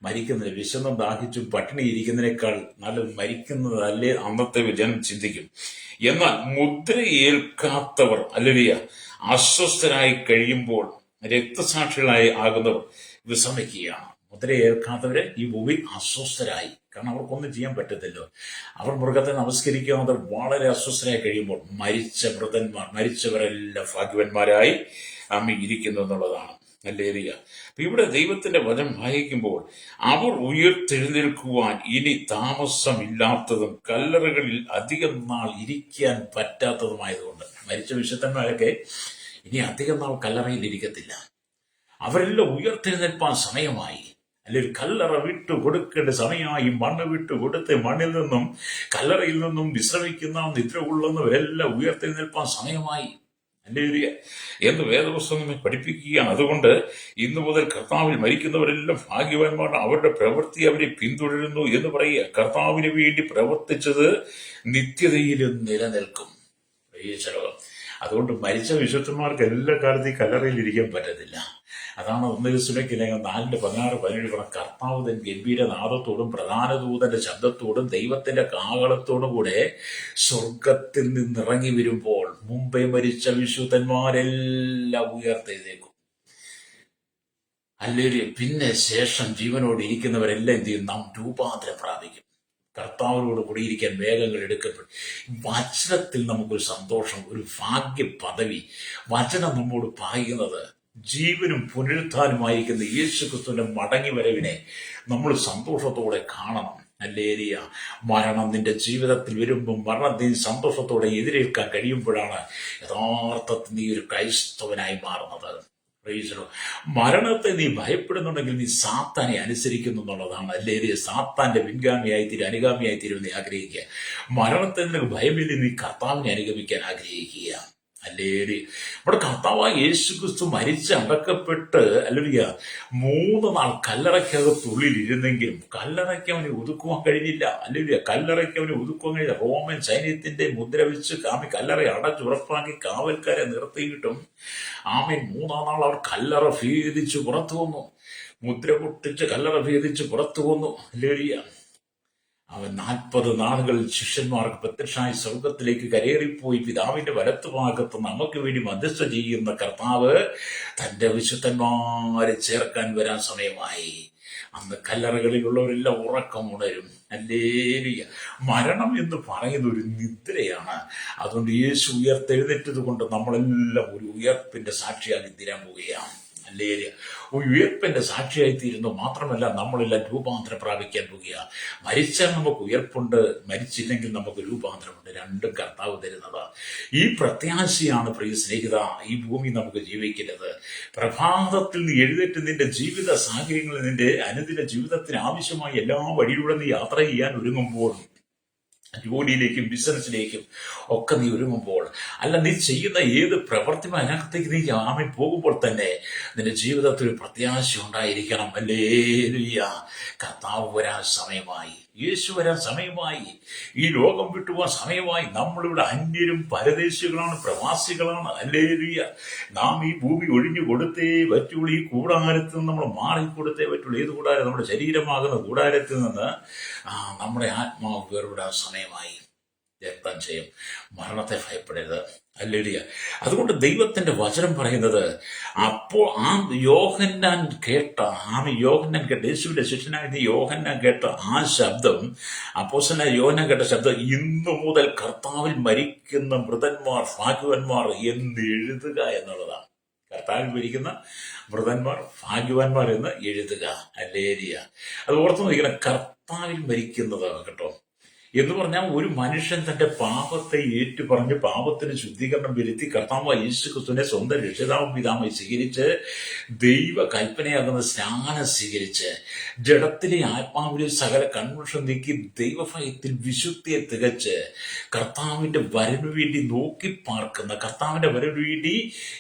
മരിക്കുന്നത്, വിശന്നും ദാഹിച്ചും പട്ടിണി ഇരിക്കുന്നതിനേക്കാൾ നല്ലത് മരിക്കുന്നതല്ലേ അന്നത്തെ ജനം ചിന്തിക്കും. എന്നാൽ മുദ്രയേൽക്കാത്തവർ അല്ലിയ അസ്വസ്ഥരായി കഴിയുമ്പോൾ രക്തസാക്ഷികളായി ആകുന്നവർ വിശ്രമിക്കുകയാണ്. മുദ്രയേൽക്കാത്തവര് ഈ ഭൂമി അസ്വസ്ഥരായി, കാരണം അവർക്കൊന്നും ചെയ്യാൻ പറ്റത്തില്ലോ. അവർ മൃഗത്തെ നമസ്കരിക്കാതെ വളരെ അസ്വസ്ഥരായി കഴിയുമ്പോൾ മരിച്ചവരെല്ലാം ഭാഗ്യവന്മാരായി ഇരിക്കുന്നു എന്നുള്ളതാണ്. ഹല്ലേലൂയ. അപ്പൊ ഇവിടെ ദൈവത്തിന്റെ വചനം വായിക്കുമ്പോൾ അവർ ഉയർത്തെഴുന്നേൽക്കുവാൻ ഇനി താമസമില്ലാത്തതും കല്ലറകളിൽ അധികം നാൾ ഇരിക്കാൻ പറ്റാത്തതുമായതുകൊണ്ട്, മരിച്ച വിശുദ്ധന്മാരൊക്കെ ഇനി അധികം നാൾ കല്ലറയിൽ ഇരിക്കത്തില്ല. അവരെല്ലാം ഉയർത്തെഴുന്നേൽപ്പാൻ സമയമായി. അല്ലെങ്കിൽ കല്ലറ വിട്ടു കൊടുക്കേണ്ട സമയമായി. മണ്ണ് വിട്ടു കൊടുത്ത് മണ്ണിൽ നിന്നും കല്ലറയിൽ നിന്നും വിശ്രമിക്കുന്ന നിദ്ര കൊള്ളുന്നവരെല്ലാം ഉയർത്തെഴുന്നേൽപ്പാൻ സമയമായി. ഹല്ലേലൂയ എന്ന് വേദപുസ്തകം പഠിപ്പിക്കുകയാണ്. അതുകൊണ്ട് ഇന്നു മുതൽ കർത്താവിൽ മരിക്കുന്നവരെല്ലാം ഭാഗ്യവാന്മാർ, അവരുടെ പ്രവൃത്തി അവരെ പിന്തുടരുന്നു എന്ന് പറയുക. കർത്താവിന് വേണ്ടി പ്രവർത്തിച്ചത് നിത്യതയിലും നിലനിൽക്കും. അതുകൊണ്ട് മരിച്ച വിശുദ്ധന്മാർക്ക് എല്ലാ കാലത്തും ഈ കല്ലറയിൽ ഇരിക്കാൻ പറ്റത്തില്ല. അതാണ് 1 Thessalonians 4:16-17 കർത്താവ് തൻ ഗംഭീരനാദത്തോടും പ്രധാന ദൂതന്റെ ശബ്ദത്തോടും ദൈവത്തിന്റെ കാഹളത്തോടും കൂടെ സ്വർഗത്തിൽ നിന്നിറങ്ങി വരുമ്പോൾ മുമ്പേ മരിച്ച വിശുദ്ധന്മാരെല്ലാം ഉയർത്തെഴുന്നേൽക്കും. അല്ലെങ്കിൽ പിന്നെ ശേഷം ജീവനോട് ഇരിക്കുന്നവരെല്ലാം എന്ത് ചെയ്യും? നാം രൂപാന്തരം പ്രാപിക്കും. കർത്താവിനോട് കൂടിയിരിക്കാൻ വേഗങ്ങൾ എടുക്കപ്പെടും. വചനത്തിൽ നമുക്കൊരു സന്തോഷം, ഒരു ഭാഗ്യ പദവി. വചനം നമ്മോട് പറയുന്നത് ജീവനും പുനരുത്ഥാനുമായിരിക്കുന്ന യേശു ക്രിസ്തുവിന്റെ മടങ്ങി വരവിനെ നമ്മൾ സന്തോഷത്തോടെ കാണണം. ഹല്ലേലൂയ. മരണം നിന്റെ ജീവിതത്തിൽ വരുമ്പോൾ മരണത്തിന് സന്തോഷത്തോടെ എതിരേൽക്കാൻ കഴിയുമ്പോഴാണ് യഥാർത്ഥത്തിൽ നീ ഒരു ക്രൈസ്തവനായി മാറുന്നത്. മരണത്തെ നീ ഭയപ്പെടുന്നുണ്ടെങ്കിൽ നീ സാത്താനെ അനുസരിക്കുന്നു എന്നുള്ളതാണ്. അല്ലെങ്കിൽ സാത്താന്റെ പിൻഗാമിയായി അനുഗാമിയായി തീരുമെന്ന് നീ ആഗ്രഹിക്കുക. മരണത്തെ നിനക്ക് ഭയമില്ല, നീ കർത്താവിനെ അനുഗമിക്കാൻ ആഗ്രഹിക്കുക. അല്ലേല് നമ്മുടെ കർത്താവായ യേശു ക്രിസ്തു മരിച്ച് അടക്കപ്പെട്ട് അല്ലെങ്കിൽ 3 നാൾ കല്ലറയ്ക്കകത്തുള്ളിൽ ഇരുന്നെങ്കിലും കല്ലറയ്ക്ക് അവനെ ഒതുക്കുവാൻ കഴിഞ്ഞില്ല. അല്ലെങ്കിൽ കല്ലറയ്ക്ക് അവനെ ഒതുക്കുവാൻ കഴിഞ്ഞില്ല. റോമൻ സൈന്യത്തിന്റെ മുദ്ര വെച്ച് കല്ലറ അടച്ചുറപ്പാക്കി കാവൽക്കാരെ നിർത്തിയിട്ടും ആമേൻ 3-ാം നാൾ അവർ കല്ലറ ഭേദിച്ച് പുറത്തു വന്നു. മുദ്ര പൊട്ടിച്ച് കല്ലറ ഭേദിച്ച് പുറത്തു വന്നു. അല്ലേലിയ. അവൻ 40 നാളുകൾ ശിഷ്യന്മാർക്ക് പ്രത്യക്ഷമായി സ്വർഗത്തിലേക്ക് കരേറിപ്പോയി. പിതാവിന്റെ വലത്തുഭാഗത്ത് നമുക്ക് വേണ്ടി മധ്യസ്ഥ ചെയ്യുന്ന കർത്താവ് തന്റെ വിശുദ്ധന്മാരെ ചേർക്കാൻ വരാൻ സമയമായി. അന്ന് കല്ലറകളിലുള്ളവരെല്ലാം ഉറക്കം ഉണരും. ഹല്ലേലൂയ. മരണം എന്ന് പറയുന്ന ഒരു നിദ്രയാണ്. അതുകൊണ്ട് യേശു ഉയർത്തെഴുന്നേറ്റത് കൊണ്ട് നമ്മളെല്ലാം ഒരു ഉയർപ്പിന്റെ സാക്ഷിയാക്കി തീരാൻ പോവുകയാണ്. ഹല്ലേലൂയ. ഉയർപ്പിന്റെ സാക്ഷിയായി തീരുന്നു. മാത്രമല്ല നമ്മളെല്ലാം രൂപാന്തരം പ്രാപിക്കാൻ പോകുക. മരിച്ചാൽ നമുക്ക് ഉയർപ്പുണ്ട്, മരിച്ചില്ലെങ്കിൽ നമുക്ക് രൂപാന്തരമുണ്ട്. രണ്ടും കർത്താവ് തരുന്നതാണ്. ഈ പ്രത്യാശയാണ് പ്രിയ സ്നേഹിത ഈ ഭൂമി നമുക്ക് ജീവിക്കുന്നത്. പ്രഭാതത്തിൽ നീ എഴുന്നേറ്റ് നിന്റെ ജീവിത സാഹചര്യങ്ങളിൽ നിന്റെ അനുദിന ജീവിതത്തിന് ആവശ്യമായ എല്ലാ വഴിയിലൂടെ നീ യാത്ര ചെയ്യാൻ ഒരുങ്ങുമ്പോൾ, ജോലിയിലേക്കും ബിസിനസ്സിലേക്കും ഒക്കെ നീ ഒരുങ്ങുമ്പോൾ, അല്ല നീ ചെയ്യുന്ന ഏത് പ്രവർത്തിയും അതിനകത്തേക്ക് നീ ആമേൻ പോകുമ്പോൾ തന്നെ നിന്റെ ജീവിതത്തിൽ ഒരു പ്രത്യാശ ഉണ്ടായിരിക്കണം. ഹല്ലേലൂയ. കർത്താവ് വരാൻ സമയമായി, യേശു വരാൻ സമയമായി, ഈ ലോകം വിട്ടുപോകാൻ സമയമായി. നമ്മളിവിടെ അന്യരും പരദേശികളാണ്, പ്രവാസികളാണ്. ഹല്ലേലൂയ. നാം ഈ ഭൂമി ഒഴിഞ്ഞു കൊടുത്തേ പറ്റുള്ളൂ. ഈ കൂടാരത്തിൽ നിന്ന് നമ്മൾ മാറിക്കൊടുത്തേ പറ്റുള്ളൂ. ഏത് കൂടാരം? നമ്മുടെ ശരീരമാകുന്ന കൂടാരത്തിൽ നിന്ന് നമ്മുടെ ആത്മാവ് വേർവിടാൻ സമയമായി. രക്തം ചെയ്യും. മരണത്തെ ഭയപ്പെടരുത്. ഹല്ലേലൂയ. അതുകൊണ്ട് ദൈവത്തിന്റെ വചനം പറയുന്നത്, അപ്പോൾ യോഹന്നാൻ കേട്ട യേശുവിന്റെ ശിഷ്യനായ യോഹന്നാൻ കേട്ട ആ ശബ്ദം, അപ്പോസ്തലനായ യോഹന്നാൻ കേട്ട ശബ്ദം, ഇന്നു മുതൽ കർത്താവിൽ മരിക്കുന്ന മൃതന്മാർ ഭാഗ്യവാന്മാർ എന്ന് എഴുതുക എന്നുള്ളതാണ്. കർത്താവിൽ മരിക്കുന്ന മൃതന്മാർ ഭാഗ്യവാന്മാർ എന്ന് എഴുതുക. ഹല്ലേലൂയ. അത് ഓർത്തു നോക്കണം. കർത്താവിൽ മരിക്കുന്നതാണ് കേട്ടോ. എന്ന് പറഞ്ഞാൽ ഒരു മനുഷ്യൻ തന്റെ പാപത്തെ ഏറ്റുപറഞ്ഞ് പാപത്തിന് ശുദ്ധീകരണം വരുത്തി കർത്താവ് യേശു ക്രിസ്തുവിനെ സ്വന്തം രക്ഷിതാവും പിതാവായി സ്വീകരിച്ച് ദൈവ കൽപ്പനയാകുന്ന സ്നാനം സ്വീകരിച്ച് ജഡത്തിലെ ആത്മാവിലെ സകല കൺവെൻഷൻ നീക്കി ദൈവഭയത്തിൽ വിശുദ്ധിയെ തികച്ച് കർത്താവിന്റെ വരവിനു വേണ്ടി നോക്കി പാർക്കുന്ന, കർത്താവിന്റെ വരവിനു വേണ്ടി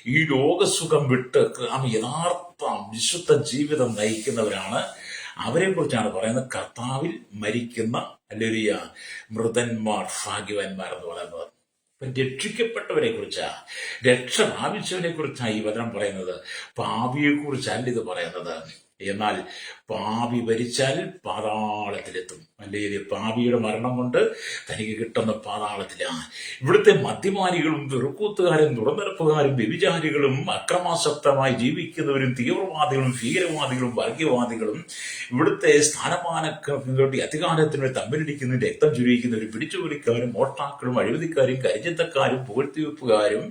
ഈ ലോകസുഖം വിട്ട് യഥാർത്ഥ വിശുദ്ധ ജീവിതം നയിക്കുന്നവരാണ്. അവരെ കുറിച്ചാണ് പറയുന്നത് കർത്താവിൽ മരിക്കുന്ന ഹല്ലേലൂയ മൃതന്മാർ ഭാഗ്യവാന്മാർ എന്ന് പറയുന്നത്. രക്ഷിക്കപ്പെട്ടവരെ കുറിച്ചാ, രക്ഷ പ്രാപിച്ചവനെ കുറിച്ചാണ് ഈ വചനം പറയുന്നത്. പാപിയെ കുറിച്ചല്ല ഇത് പറയുന്നത്. എന്നാൽ പാപി ഭരിച്ചാൽ പാതാളത്തിലെത്തും. അല്ലെങ്കിൽ പാപിയുടെ മരണം കൊണ്ട് തനിക്ക് കിട്ടുന്ന പാതാളത്തിലാണ്. ഇവിടുത്തെ മദ്യപാനികളും വെറുക്കൂത്തുകാരും തുറന്നിറപ്പുകാരും വ്യഭിചാരികളും അക്രമാസക്തമായി ജീവിക്കുന്നവരും തീവ്രവാദികളും ഭീകരവാദികളും വർഗീയവാദികളും ഇവിടുത്തെ സ്ഥാനമാനങ്ങളുടെ അധികാരത്തിന് തമ്മിലടിക്കുന്നവരും രക്തം ചുരിയിക്കുന്നവരും പിടിച്ചുപൊലിക്കാരും മോഷ്ടാക്കളും അഴിമതിക്കാരും കരിഞ്ചന്തക്കാരും പുകഴ്ത്തിവെപ്പുകാരും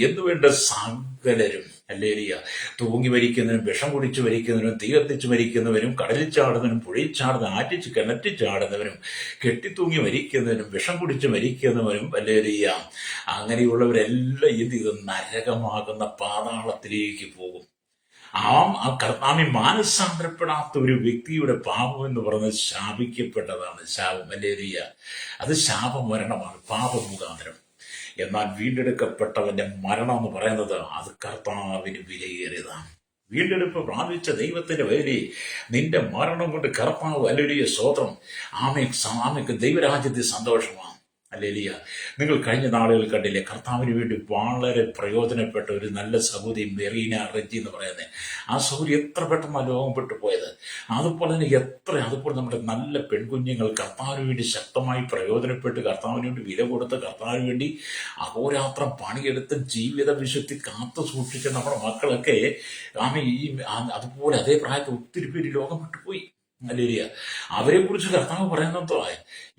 എന്നുവേണ്ട സകലരും ഹല്ലേലൂയ തൂങ്ങി മരിക്കുന്നവനും വിഷം കുടിച്ചു മരിക്കുന്നവനും തീ കത്തിച്ചു മരിക്കുന്നവനും കടലിൽ ചാടുന്നവനും പുഴയിൽ ചാടുന്നവനും ആറ്റിച്ച് കിണറ്റിൽ ചാടുന്നവനും കെട്ടിത്തൂങ്ങി മരിക്കുന്നവനും വിഷം കുടിച്ച് മരിക്കുന്നവനും ഹല്ലേലൂയ അങ്ങനെയുള്ളവരെല്ലാം ഇത് നരകമാകുന്ന പാതാളത്തിലേക്ക് പോകും. കർത്താവിൽ മാനസാന്തരപ്പെടാത്ത ഒരു വ്യക്തിയുടെ പാപം എന്ന് പറയുന്നത് ശാപിക്കപ്പെട്ടതാണ്. ശാപം ഹല്ലേലൂയ, അത് ശാപമരണമാണ്, പാപമുഖാന്തരം. എന്നാൽ വീണ്ടെടുക്കപ്പെട്ടവന്റെ മരണം എന്ന് പറയുന്നത് അത് കർത്താവിന് വിലയേറിയതാണ്. വീണ്ടെടുപ്പ് പ്രാപിച്ച ദൈവത്തിന്റെ വേലി നിന്റെ മരണം കൊണ്ട് കർത്താവ് ഹല്ലേലൂയ സ്തോത്രം. ആമയ്ക്ക് ദൈവരാജ്യത്തിൽ സന്തോഷമാണ്. ഹല്ലേലൂയ. നിങ്ങൾ കഴിഞ്ഞ നാളുകൾ കണ്ടില്ലേ, കർത്താവിന് വേണ്ടി വളരെ പ്രയോജനപ്പെട്ട ഒരു നല്ല സഹോദരി മെറീന റെജി എന്ന് പറയുന്നത്. ആ സഹോദരി എത്ര പെട്ടെന്ന് ലോകം വിട്ടു പോയത്. അതുപോലെ തന്നെ അതുപോലെ നമ്മുടെ നല്ല പെൺകുഞ്ഞുങ്ങൾ കർത്താവിന് വേണ്ടി ശക്തമായി പ്രയോജനപ്പെട്ട് കർത്താവിന് വേണ്ടി വില കൊടുത്ത് കർത്താവിന് വേണ്ടി അഹോരാത്രം പണിയെടുത്ത് ജീവിത വിശുദ്ധി കാത്തു സൂക്ഷിച്ച നമ്മുടെ മക്കളൊക്കെ അതുപോലെ അതേ പ്രായത്തിൽ ഒത്തിരി പേര് ലോകം വിട്ടുപോയി. ഹല്ലേലൂയ. അവരെ കുറിച്ച് കർത്താവ് പറയുന്നതോ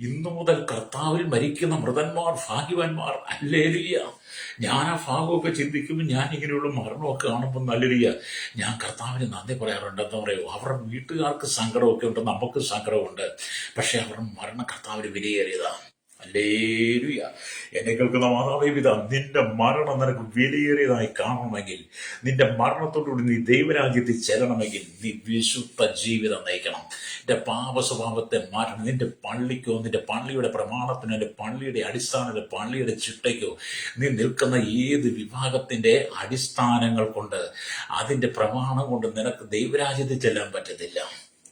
ഇന്നു മുതൽ കർത്താവിൽ മരിക്കുന്ന മൃതന്മാർ ഭാഗ്യവാന്മാർ. ഹല്ലേലൂയ. ഞാൻ ആ ഭാഗമൊക്കെ ചിന്തിക്കുമ്പോൾ ഞാൻ ഇങ്ങനെയുള്ള മരണമൊക്കെ കാണുമ്പോൾ ഹല്ലേലൂയ ഞാൻ കർത്താവിന് നന്ദി പറയാറുണ്ട്. എന്താ പറയുക, അവരുടെ വീട്ടുകാർക്ക് സങ്കടമൊക്കെ ഉണ്ട്, നമുക്ക് സങ്കടമുണ്ട്. പക്ഷെ അവരുടെ മരണം കർത്താവിന് വിലയേറിയതാണ്. ഹല്ലേലൂയ. എന്നെ കേൾക്കുന്ന മാതാവേ പിതാ, നിന്റെ മരണം നിനക്ക് വിലയേറിയതായി കാണണമെങ്കിൽ, നിന്റെ മരണത്തോടുകൂടി നീ ദൈവരാജ്യത്തിൽ ചെല്ലണമെങ്കിൽ നീ വിശുദ്ധ ജീവിതം നയിക്കണം. നിന്റെ പാപ സ്വഭാവത്തെ മാറ്റണം. നിന്റെ പള്ളിക്കോ നിന്റെ പള്ളിയുടെ പ്രമാണത്തിനോ നിന്റെ പള്ളിയുടെ അടിസ്ഥാനത്തിനോ പള്ളിയുടെ ചിട്ടയ്ക്കോ നീ നിൽക്കുന്ന ഏത് വിഭാഗത്തിന്റെ അടിസ്ഥാനങ്ങൾ കൊണ്ട് അതിന്റെ പ്രമാണം കൊണ്ട് നിനക്ക് ദൈവരാജ്യത്തിൽ ചെല്ലാൻ പറ്റത്തില്ല.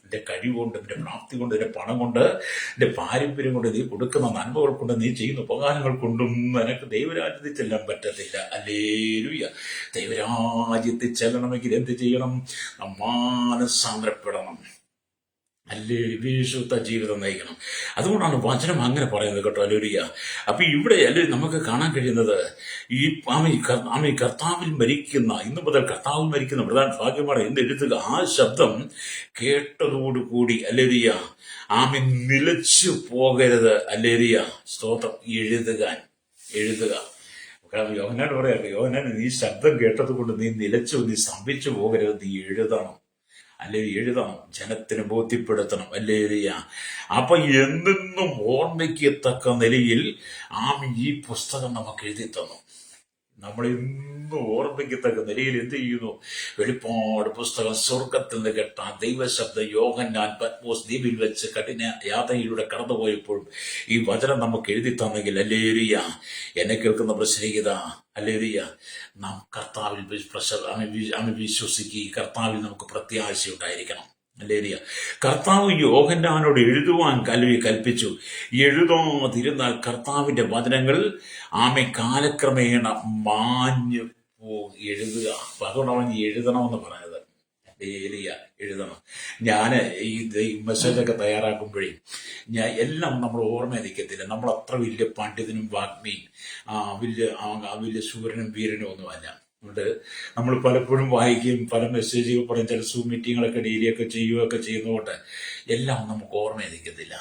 നിന്റെ കഴിവുകൊണ്ട് നിന്റെ പ്രാപ്തി കൊണ്ട് നിന്റെ പണം കൊണ്ട് നിന്റെ പാരമ്പര്യം കൊണ്ട് നീ കൊടുക്കുന്ന നന്മകൾ കൊണ്ട് നീ ചെയ്യുന്ന ഉപകാരങ്ങൾ കൊണ്ടും നിനക്ക് ദൈവരാജ്യത്തിൽ ചെല്ലാൻ പറ്റത്തില്ല. ഹല്ലേലൂയ. ദൈവരാജ്യത്തിൽ ചെല്ലണമെങ്കിൽ എന്ത് ചെയ്യണം? മാനസാന്തരപ്പെടണം. അല്ലേ വിശുദ്ധ ജീവിതം നയിക്കണം. അതുകൊണ്ടാണ് വചനം അങ്ങനെ പറയുന്നത് കേട്ടോ. ഹല്ലേലൂയ. അപ്പൊ ഇവിടെ അല്ലെ നമുക്ക് കാണാൻ കഴിയുന്നത് ഈ കർത്താവിൽ മരിക്കുന്ന, ഇന്നു മുതൽ കർത്താവിൽ മരിക്കുന്ന പ്രധാന ഭാഗ്യമാണ് എന്ന് എഴുതുക. ആ ശബ്ദം കേട്ടതോടുകൂടി ഹല്ലേലൂയ നിലച്ചു പോകരുത്. ഹല്ലേലൂയ സ്തോത്രം. എഴുതുക. യോഹന്നാൻ പറയാം, യോഹന്നാൻ നീ ശബ്ദം കേട്ടത് കൊണ്ട് നീ നീ സ്തംഭിച്ചു പോകരുത്, നീ എഴുതണം. അല്ലെങ്കിൽ എഴുതണം, ജനത്തിന് ബോധ്യപ്പെടുത്തണം. ഹല്ലേലൂയ. അപ്പൊ എന്നെന്നും ഓർമ്മയ്ക്കത്തക്ക നിലയിൽ ഈ പുസ്തകം നമുക്ക് എഴുതി തന്നു. നമ്മൾ ഇന്നും ഓർമ്മിക്കത്തക്ക നിലയിൽ എന്ത് ചെയ്യുന്നു? വെളിപ്പാട് പുസ്തകം സ്വർഗത്തിൽ നിന്ന് കേട്ട ദൈവശബ്ദം യോഹന്നാൻ പത്മോസ് ദ്വീപിൽ വെച്ച് കഠിന യാത്രയിലൂടെ കടന്നുപോയപ്പോഴും ഈ വചനം നമുക്ക് എഴുതി തന്നെങ്കിൽ ഹല്ലേലൂയ. എന്നെ കേൾക്കുന്ന പ്രശ്നികത ഹല്ലേലൂയ, നാം കർത്താവിൽ വിശ്വസിക്കുക. കർത്താവിൽ നമുക്ക് പ്രത്യാശ ഉണ്ടായിരിക്കണം. ഹല്ലേലൂയ. കർത്താവ് യോഹന്നാനോട് എഴുതുവാൻ കൽപ്പിച്ചു. എഴുതാതിരുന്നാൽ കർത്താവിന്റെ വചനങ്ങൾ കാലക്രമേണ മാഞ്ഞു എഴുതുക. അപ്പൊ അതുകൊണ്ടാണ് എഴുതണമെന്ന് പറയുന്നത്. ഹല്ലേലൂയ. എഴുതണം. ഞാൻ ഈ മെസ്സേജൊക്കെ തയ്യാറാക്കുമ്പോഴേ എല്ലാം നമ്മൾ ഓർമ്മ നിൽക്കത്തില്ല. നമ്മൾ അത്ര വലിയ പണ്ഡിതനും വാഗ്മിയും വലിയ ശൂരനും വീരനും ഒന്നുമല്ല. അതുകൊണ്ട് നമ്മൾ പലപ്പോഴും വായിക്കുകയും പല മെസ്സേജുകൾ പറയും, ചില സൂം മീറ്റിങ്ങുകളൊക്കെ ഡെയിലിയൊക്കെ ചെയ്യുകയൊക്കെ ചെയ്യുന്നതുകൊണ്ട് എല്ലാം നമുക്ക് ഓർമ്മ നിൽക്കത്തില്ല.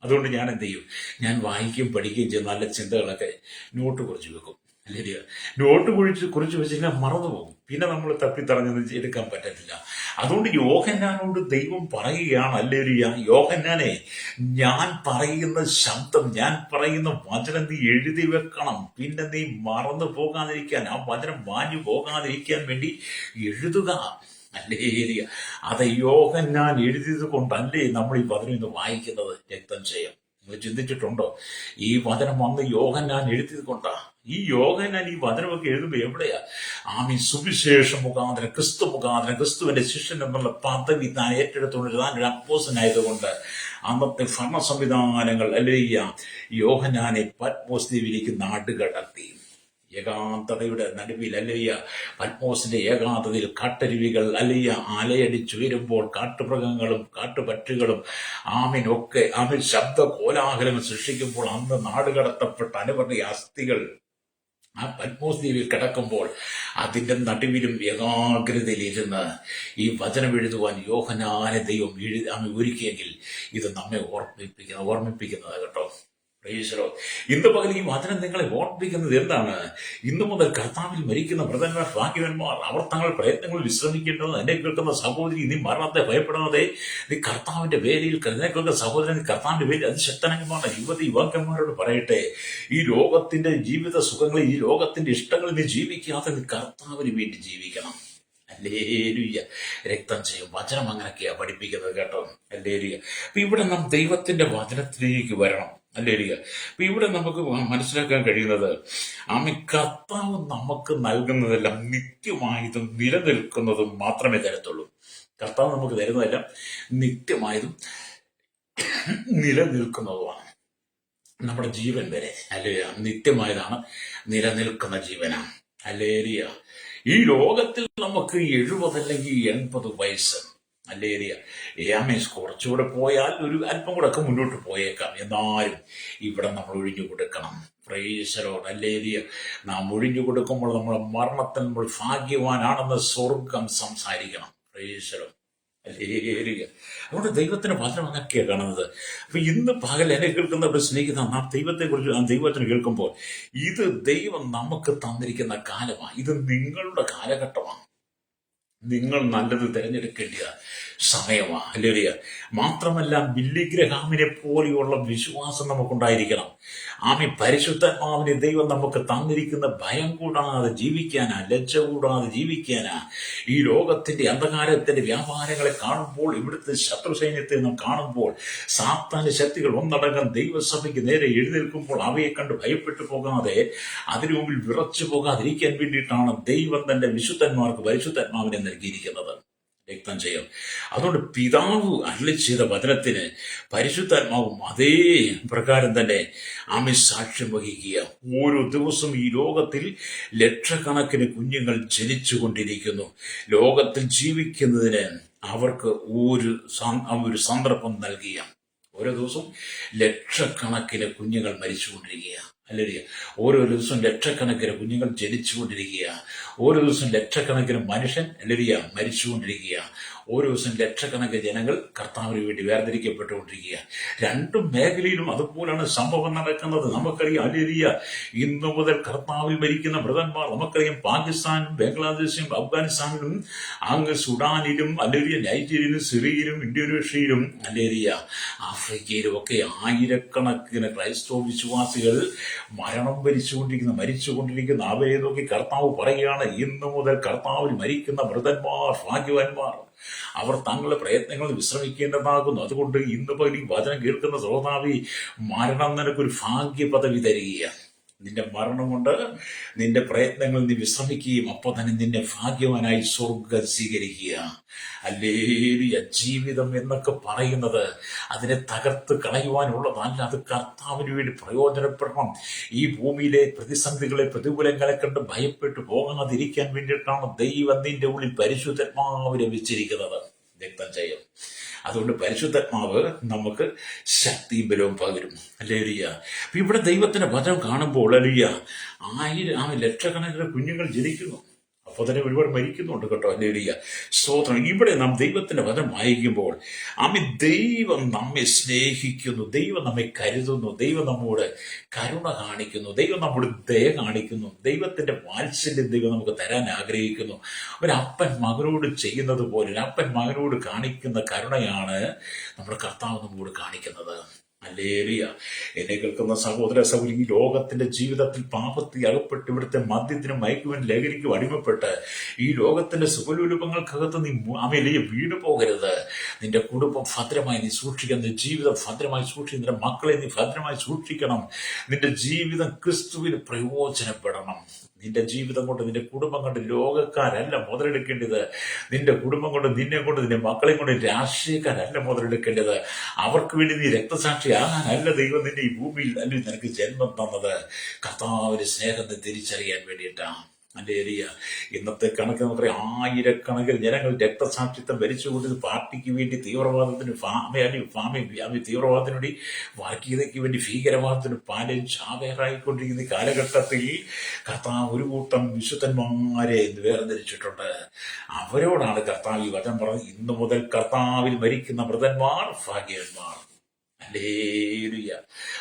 അതുകൊണ്ട് ഞാൻ എന്ത് ചെയ്യും? ഞാൻ വായിക്കുകയും പഠിക്കുകയും ചെയ്യും. നല്ല ചിന്തകളൊക്കെ നോട്ട് കുറിച്ച് വെക്കും. അല്ലെങ്കിൽ നോട്ട് കുറിച്ച് വെച്ച് കഴിഞ്ഞാൽ മറന്നു പോകും. പിന്നെ നമ്മൾ തപ്പിത്തടഞ്ഞ് എടുക്കാൻ പറ്റത്തില്ല. അതുകൊണ്ട് യോഹന്നാനോട് ദൈവം പറയുകയാണ്, അല്ലേലൂയ, യോഹന്നാനെ, ഞാൻ പറയുന്ന ശബ്ദം, ഞാൻ പറയുന്ന വചനം നീ എഴുതി വെക്കണം. പിന്നെ നീ മറന്നു പോകാതിരിക്കാൻ, ആ വചനം മാഞ്ഞു പോകാതിരിക്കാൻ വേണ്ടി എഴുതുക. അല്ലേലൂയ. അത് യോഹന്നാൻ എഴുതിയത് കൊണ്ടല്ലേ നമ്മൾ ഈ വചനം ഇന്ന് വായിക്കുന്നത്. രക്തം ചെയ്യും. നിങ്ങൾ ചിന്തിച്ചിട്ടുണ്ടോ? ഈ വചനം വന്ന് യോഹന്നാൻ എഴുതിയത് കൊണ്ടാ. ഈ യോഹന്നാൻ ഈ വചനമൊക്കെ എഴുതുമ്പോ എവിടെയാ? ആമി സുവിശേഷം മുഖാന്തരം, ക്രിസ്തു മുഖാന്തരം, ക്രിസ്തുവിന്റെ ശിഷ്യൻ എന്നുള്ള പദവി താൻ ഏറ്റെടുത്തുകൊണ്ട് താൻ ഒരു അപ്പോസ്തലനായതുകൊണ്ട് അന്നത്തെ ഭരണ സംവിധാനങ്ങൾ അല്ലേയ്യ യോഹന്നാനെ പത്മോസ് ദ്വീപിലേക്ക് നാടുകടത്തി. ഏകാന്തതയുടെ നടുവിൽ അല്ലയ്യ, പത്മോസിന്റെ ഏകാന്തതയിൽ കാട്ടരുവികൾ അല്ലയ്യ അലയടിച്ചുയരുമ്പോൾ കാട്ടുമൃഗങ്ങളും കാട്ടുപറ്റുകളും ആമിനൊക്കെ ആമിൻ ശബ്ദ കോലാഹലങ്ങൾ സൃഷ്ടിക്കുമ്പോൾ അന്ന് നാടുകടത്തപ്പെട്ട അനവധി അസ്ഥികൾ ആ പത്മോസ് ദ്വീപിൽ കിടക്കുമ്പോൾ അതിന്റെ നടുവിലും ഏകാഗ്രതയിലിരുന്ന് ഈ വചനം എഴുതുവാൻ യോഹന്നാനെ ദൈവം ഒരുക്കിയെങ്കിൽ ഇത് നമ്മെ ഓർമ്മിപ്പിക്കുന്നത് കേട്ടോ. ഇന്ന് പകൽ ഈ വചനം നിങ്ങളെ ഓർമ്മിപ്പിക്കുന്നത് എന്താണ്? ഇന്നു മുതൽ കർത്താവിൽ മരിക്കുന്ന വ്രതന്മാർ ഭാഗ്യവാന്മാർ. അവർ തങ്ങൾ പ്രയത്നങ്ങളിൽ വിശ്രമിക്കേണ്ടത്. എന്നെ കേൾക്കുന്ന സഹോദരി, നീ മരണത്തെ ഭയപ്പെടാതെ നീ കർത്താവിന്റെ വേലയിൽ, എന്നെ കേൾക്കുന്ന സഹോദരൻ, കർത്താവിന്റെ വേലയിൽ അതിശക്തനാകുമാണ്. യുവതിവാക്യന്മാരോട് പറയട്ടെ, ഈ ലോകത്തിന്റെ ജീവിത സുഖങ്ങളിൽ, ഈ ലോകത്തിന്റെ ഇഷ്ടങ്ങളിൽ നീ ജീവിക്കാതെ നീ കർത്താവിന് വേണ്ടി ജീവിക്കണം. അല്ലേലൂയ. രക്തം ചെയ്യും. വചനം അങ്ങനെയൊക്കെയാ പഠിപ്പിക്കുന്നത് കേട്ടോ. അല്ലേലൂയ. അപ്പൊ ഇവിടെ നാം ദൈവത്തിന്റെ വചനത്തിലേക്ക് വരണം. അല്ലേലൂയ. അപ്പൊ ഇവിടെ നമുക്ക് മനസ്സിലാക്കാൻ കഴിയുന്നത്, കർത്താവ് നമുക്ക് നൽകുന്നതെല്ലാം നിത്യമായതും നിലനിൽക്കുന്നതും മാത്രമേ തരത്തുള്ളൂ. കർത്താവ് നമുക്ക് തരുന്നതെല്ലാം നിത്യമായതും നിലനിൽക്കുന്നതുമാണ്. നമ്മുടെ ജീവൻ വരെ അല്ലേലൂയ നിത്യമായതാണ്, നിലനിൽക്കുന്ന ജീവനാണ്. അല്ലേലൂയ. ഈ ലോകത്തിൽ നമുക്ക് 70 അല്ലെങ്കിൽ 80 വയസ്സ് അല്ലേരിയ ഏമേസ് കുറച്ചുകൂടെ പോയാൽ ഒരു അല്പം കൂടെ ഒക്കെ മുന്നോട്ട് പോയേക്കാം. എന്നാലും ഇവിടെ നമ്മൾ ഒഴിഞ്ഞു കൊടുക്കണം. പ്രൈസലോട് അല്ലേരിയ. നാം ഒഴിഞ്ഞു കൊടുക്കുമ്പോൾ നമ്മുടെ മരണത്തിൽ നമ്മൾ ഭാഗ്യവാനാണെന്ന് സ്വർഗം സംസാരിക്കണം. പ്രൈസലോ അല്ലേരിയ. അതുകൊണ്ട് ദൈവത്തിന്റെ വചനം അങ്ങനെയൊക്കെയാണ് കാണുന്നത്. അപ്പൊ ഇന്ന് പകൽ എന്നെ കേൾക്കുന്നവരുടെ സ്നേഹിത, നാം ദൈവത്തെക്കുറിച്ച് ആ ദൈവത്തിന് കേൾക്കുമ്പോൾ ഇത് ദൈവം നമുക്ക് തന്നിരിക്കുന്ന കാലമാണ്. ഇത് നിങ്ങളുടെ കാലഘട്ടമാണ്. നിങ്ങൾ നല്ലത് തിരഞ്ഞെടുക്കേണ്ട സമയമാണ്. അല്ലേലൂയ. മാത്രമല്ല, ബില്ലി ഗ്രഹാമിനെ പോലെയുള്ള വിശ്വാസം നമുക്കുണ്ടായിരിക്കണം. പരിശുദ്ധാത്മാവിനെ ദൈവം നമുക്ക് തന്നിരിക്കുന്ന ഭയം കൂടാതെ ജീവിക്കാനാ, ലജ്ജ കൂടാതെ ജീവിക്കാനാ. ഈ ലോകത്തിന്റെ അന്ധകാരത്തിന്റെ വ്യാപാരങ്ങളെ കാണുമ്പോൾ, ഇവിടുത്തെ ശത്രു സൈന്യത്തെ നാം കാണുമ്പോൾ, സാത്താന്റെ ശക്തികൾ ഒന്നടങ്കം ദൈവസഭയ്ക്ക് നേരെ എഴുന്നേൽക്കുമ്പോൾ അവയെ കണ്ട് ഭയപ്പെട്ടു പോകാതെ, അതിനു മുമ്പിൽ വിറച്ചു പോകാതിരിക്കാൻ വേണ്ടിയിട്ടാണ് ദൈവം തന്റെ വിശുദ്ധന്മാർക്ക് പരിശുദ്ധാത്മാവിനെ നൽകിയിരിക്കുന്നത്. രക്തം ചെയ്യും. അതുകൊണ്ട് പിതാവ് അരുളി ചെയ്ത വചനത്തിന് പരിശുദ്ധാത്മാവും അതേ പ്രകാരം തന്നെ സാക്ഷ്യം വഹിക്കുക. ഓരോ ദിവസവും ഈ ലോകത്തിൽ ലക്ഷക്കണക്കിന് കുഞ്ഞുങ്ങൾ ജനിച്ചുകൊണ്ടിരിക്കുന്നു. ലോകത്തിൽ ജീവിക്കുന്നതിന് അവർക്ക് ഒരു സന്ദർഭം നൽകിയ ഓരോ ദിവസവും ലക്ഷക്കണക്കിന് കുഞ്ഞുങ്ങൾ മരിച്ചുകൊണ്ടിരിക്കുക. അല്ലേലൂയ. ഓരോ ദിവസവും ലക്ഷക്കണക്കിന് കുഞ്ഞുങ്ങൾ ജനിച്ചുകൊണ്ടിരിക്കുക. ഓരോ ദിവസം ലക്ഷക്കണക്കിന് മനുഷ്യൻ അല്ലേലൂയ മരിച്ചുകൊണ്ടിരിക്കുക. ഓരോ ദിവസം ലക്ഷക്കണക്കിന് ജനങ്ങൾ കർത്താവിന് വേണ്ടി വേർതിരിക്കപ്പെട്ടുകൊണ്ടിരിക്കുക. രണ്ടും മേഖലയിലും അതുപോലാണ് സംഭവം നടക്കുന്നത്. നമുക്കറിയാം അല്ലേലൂയ. ഇന്നു മുതൽ കർത്താവിൽ മരിക്കുന്ന മൃതന്മാർ നമുക്കറിയാം. പാകിസ്ഥാനും ബംഗ്ലാദേശിലും അഫ്ഗാനിസ്ഥാനിലും അങ്ങ് സുഡാനിലും അല്ലേലൂയ നൈജീരിയയിലും സിറിയയിലും ഇന്തോനേഷ്യയിലും അല്ലേലൂയ ആഫ്രിക്കയിലും ഒക്കെ ആയിരക്കണക്കിന് ക്രൈസ്തവ വിശ്വാസികൾ മരിച്ചുകൊണ്ടിരിക്കുന്ന അവരെ നോക്കി കർത്താവ് പറയുകയാണ്, ഇന്നു മുതൽ കർത്താവിൽ മരിക്കുന്ന മൃതന്മാർ ഭാഗ്യവാന്മാർ. അവർ തങ്ങളുടെ പ്രയത്നങ്ങൾ വിശ്രമിക്കേണ്ടതാകുന്നു. അതുകൊണ്ട് ഇന്ന് ഈ വചനം കേൾക്കുന്ന ശ്രോതാവി, മരണം നിനക്കൊരു ഭാഗ്യ പദവി തരികയാണ്. നിന്റെ മരണം കൊണ്ട് നിന്റെ പ്രയത്നങ്ങൾ നീ വിശ്രമിക്കുകയും അപ്പോൾ തന്നെ നിന്നെ ഭാഗ്യവാനായി സ്വർഗം സ്വീകരിക്കുക. അല്ലേലൂയ. ജീവിതം എന്നൊക്കെ പറയുന്നത് അതിനെ തകർത്ത് കളയുവാനുള്ളതല്ല. അത് കർത്താവിന് വേണ്ടി പ്രയോജനപ്പെടണം. ഈ ഭൂമിയിലെ പ്രതിസന്ധികളെ, പ്രതികൂലങ്ങളെ കണ്ട് ഭയപ്പെട്ടു പോകാതിരിക്കാൻ വേണ്ടിയിട്ടാണ് ദൈവം നിന്റെ ഉള്ളിൽ പരിശുദ്ധാത്മാവിനെ വെച്ചിരിക്കുന്നത്. രക്തം ചെയ്യും. അതുകൊണ്ട് പരിശുദ്ധാത്മാവ് നമുക്ക് ശക്തിയും ബലവും പകരും. അല്ലേലൂയ. അപ്പൊ ഇവിടെ ദൈവത്തിന്റെ വചനം കാണുമ്പോൾ അല്ലേലൂയ ലക്ഷക്കണക്കിന് കുഞ്ഞുങ്ങൾ ജനിക്കുന്നു. അപ്പോൾ തന്നെ ഒരുപാട് മരിക്കുന്നുണ്ട് കേട്ടോ. ഹല്ലേലൂയ, സ്തോത്രം. ഇവിടെ നാം ദൈവത്തിന്റെ വചനം വായിക്കുമ്പോൾ ദൈവം നമ്മെ സ്നേഹിക്കുന്നു, ദൈവം നമ്മെ കരുതുന്നു, ദൈവം നമ്മോട് കരുണ കാണിക്കുന്നു, ദൈവം നമ്മോട് ദയ കാണിക്കുന്നു, ദൈവത്തിന്റെ വാത്സല്യം ദൈവം നമുക്ക് തരാൻ ആഗ്രഹിക്കുന്നു. ഒരപ്പൻ മകനോട് ചെയ്യുന്നത് പോലെ ഒരപ്പൻ മകനോട് കാണിക്കുന്ന കരുണയാണ് നമ്മുടെ കർത്താവ് നമ്മോട് കാണിക്കുന്നത്. ഹല്ലേലൂയ. എന്നെ കേൾക്കുന്ന സഹോദര സഹോദരി, ഈ ലോകത്തിന്റെ ജീവിതത്തിൽ പാപത്തിൽ അകപ്പെട്ട് ഇവിടുത്തെ മദ്യത്തിനും മയക്കുവിനും ലഹരിക്കും അടിമപ്പെട്ട് ഈ ലോകത്തിന്റെ സുഖലോലുപങ്ങൾക്കകത്ത് നീ വീണു പോകരുത്. നിന്റെ കുടുംബം ഭദ്രമായി നീ സൂക്ഷിക്കണം, നിന്റെ ജീവിതം ഭദ്രമായി സൂക്ഷിക്കണം, നിന്റെ മക്കളെ നീ ഭദ്രമായി സൂക്ഷിക്കണം. നിന്റെ ജീവിതം ക്രിസ്തുവിന് പ്രയോജനപ്പെടണം. നിന്റെ ജീവിതം കൊണ്ട് നിന്റെ കുടുംബം കൊണ്ട് ലോകക്കാരല്ല മുതലെടുക്കേണ്ടത്. നിന്റെ കുടുംബം കൊണ്ട് നിന്നെ കൊണ്ട് നിന്റെ മക്കളെ കൊണ്ട് രാഷ്ട്രീയക്കാരല്ല മുതലെടുക്കേണ്ടത്. അവർക്ക് വേണ്ടി നീ രക്തസാക്ഷിയാകാനല്ല ദൈവം നിന്നെ ഈ ഭൂമിയിൽ അല്ലെങ്കിൽ നിനക്ക് ജന്മം തന്നത്. കർത്താവിന്റെ സ്നേഹത്തെ തിരിച്ചറിയാൻ വേണ്ടിയിട്ടാണ്. ഹല്ലേലൂയ. ഇന്നത്തെ കണക്ക് നമുക്കറിയാം, ആയിരക്കണക്കിന് ജനങ്ങൾ രക്തസാക്ഷിത്വം ഭരിച്ചുകൊണ്ട് പാർട്ടിക്ക് വേണ്ടി, തീവ്രവാദത്തിന് തീവ്രവാദത്തിന് വേണ്ടി, വർഗീയതയ്ക്ക് വേണ്ടി, ഭീകരവാദത്തിന് പാലും ചാവേറായിക്കൊണ്ടിരിക്കുന്ന കാലഘട്ടത്തിൽ കർത്താവ് ഒരു കൂട്ടം വിശുദ്ധന്മാരെ വേർതിരിച്ചിട്ടുണ്ട്. അവരോടാണ് കർത്താവ് ഈ വചനം പറഞ്ഞത്, ഇന്നു മുതൽ കർത്താവിൽ മരിക്കുന്ന മൃതന്മാർ ഭാഗ്യവാന്മാർ. ഹല്ലേലൂയ.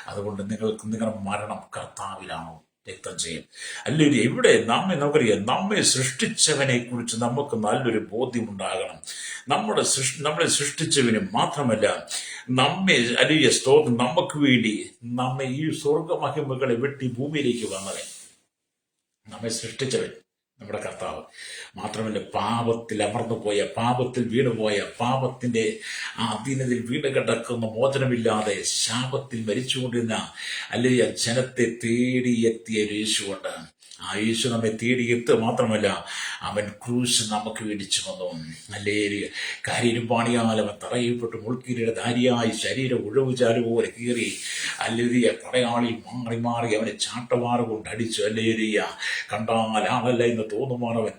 അതുകൊണ്ട് നിങ്ങളുടെ മരണം കർത്താവിലാണോ രക്തം ചെയ്യും. അല്ലെങ്കിൽ ഇവിടെ നമുക്കറിയാം, നമ്മെ സൃഷ്ടിച്ചവനെ കുറിച്ച് നമുക്ക് നല്ലൊരു ബോധ്യമുണ്ടാകണം. നമ്മളെ സൃഷ്ടിച്ചവനും മാത്രമല്ല, അല്ലെങ്കിൽ സ്തോത്രം, നമുക്ക് വേണ്ടി നമ്മെ ഈ സ്വർഗമഹിമകളെ വെട്ടി ഭൂമിയിലേക്ക് വന്നവൻ, നമ്മെ സൃഷ്ടിച്ചവൻ നമ്മുടെ കർത്താവ് മാത്രമല്ല, പാപത്തിൽ അമർന്നുപോയ, പാപത്തിൽ വീണുപോയ, പാപത്തിന്റെ അധീനതയിൽ വീണ് കിടക്കുന്ന, മോചനമില്ലാതെ ശാപത്തിൽ മരിച്ചുകൊണ്ടിരുന്ന അല്ലെങ്കിൽ ജനത്തെ തേടിയെത്തിയ യേശുണ്ട്. ആ യേശു നമ്മെ തേടിയെത്തുക മാത്രമല്ല, അവൻ ക്രൂശ് നമുക്ക് വേണ്ടി ചുമന്നു. ഹല്ലേലൂയ. കരിയിരുമ്പാണിയാൽ അവൻ തറയപ്പെട്ടു മുൾക്കീരിയുടെ ധാരിയായി ശരീരം ഉഴവുചാല് പോലെ കീറി. ഹല്ലേലൂയ. പടയാളി മാറി മാറി അവനെ ചാട്ടവാറ് കൊണ്ട് അടിച്ചു. ഹല്ലേലൂയ. കണ്ടാൽ ആളല്ല എന്ന് തോന്നുമാറവൻ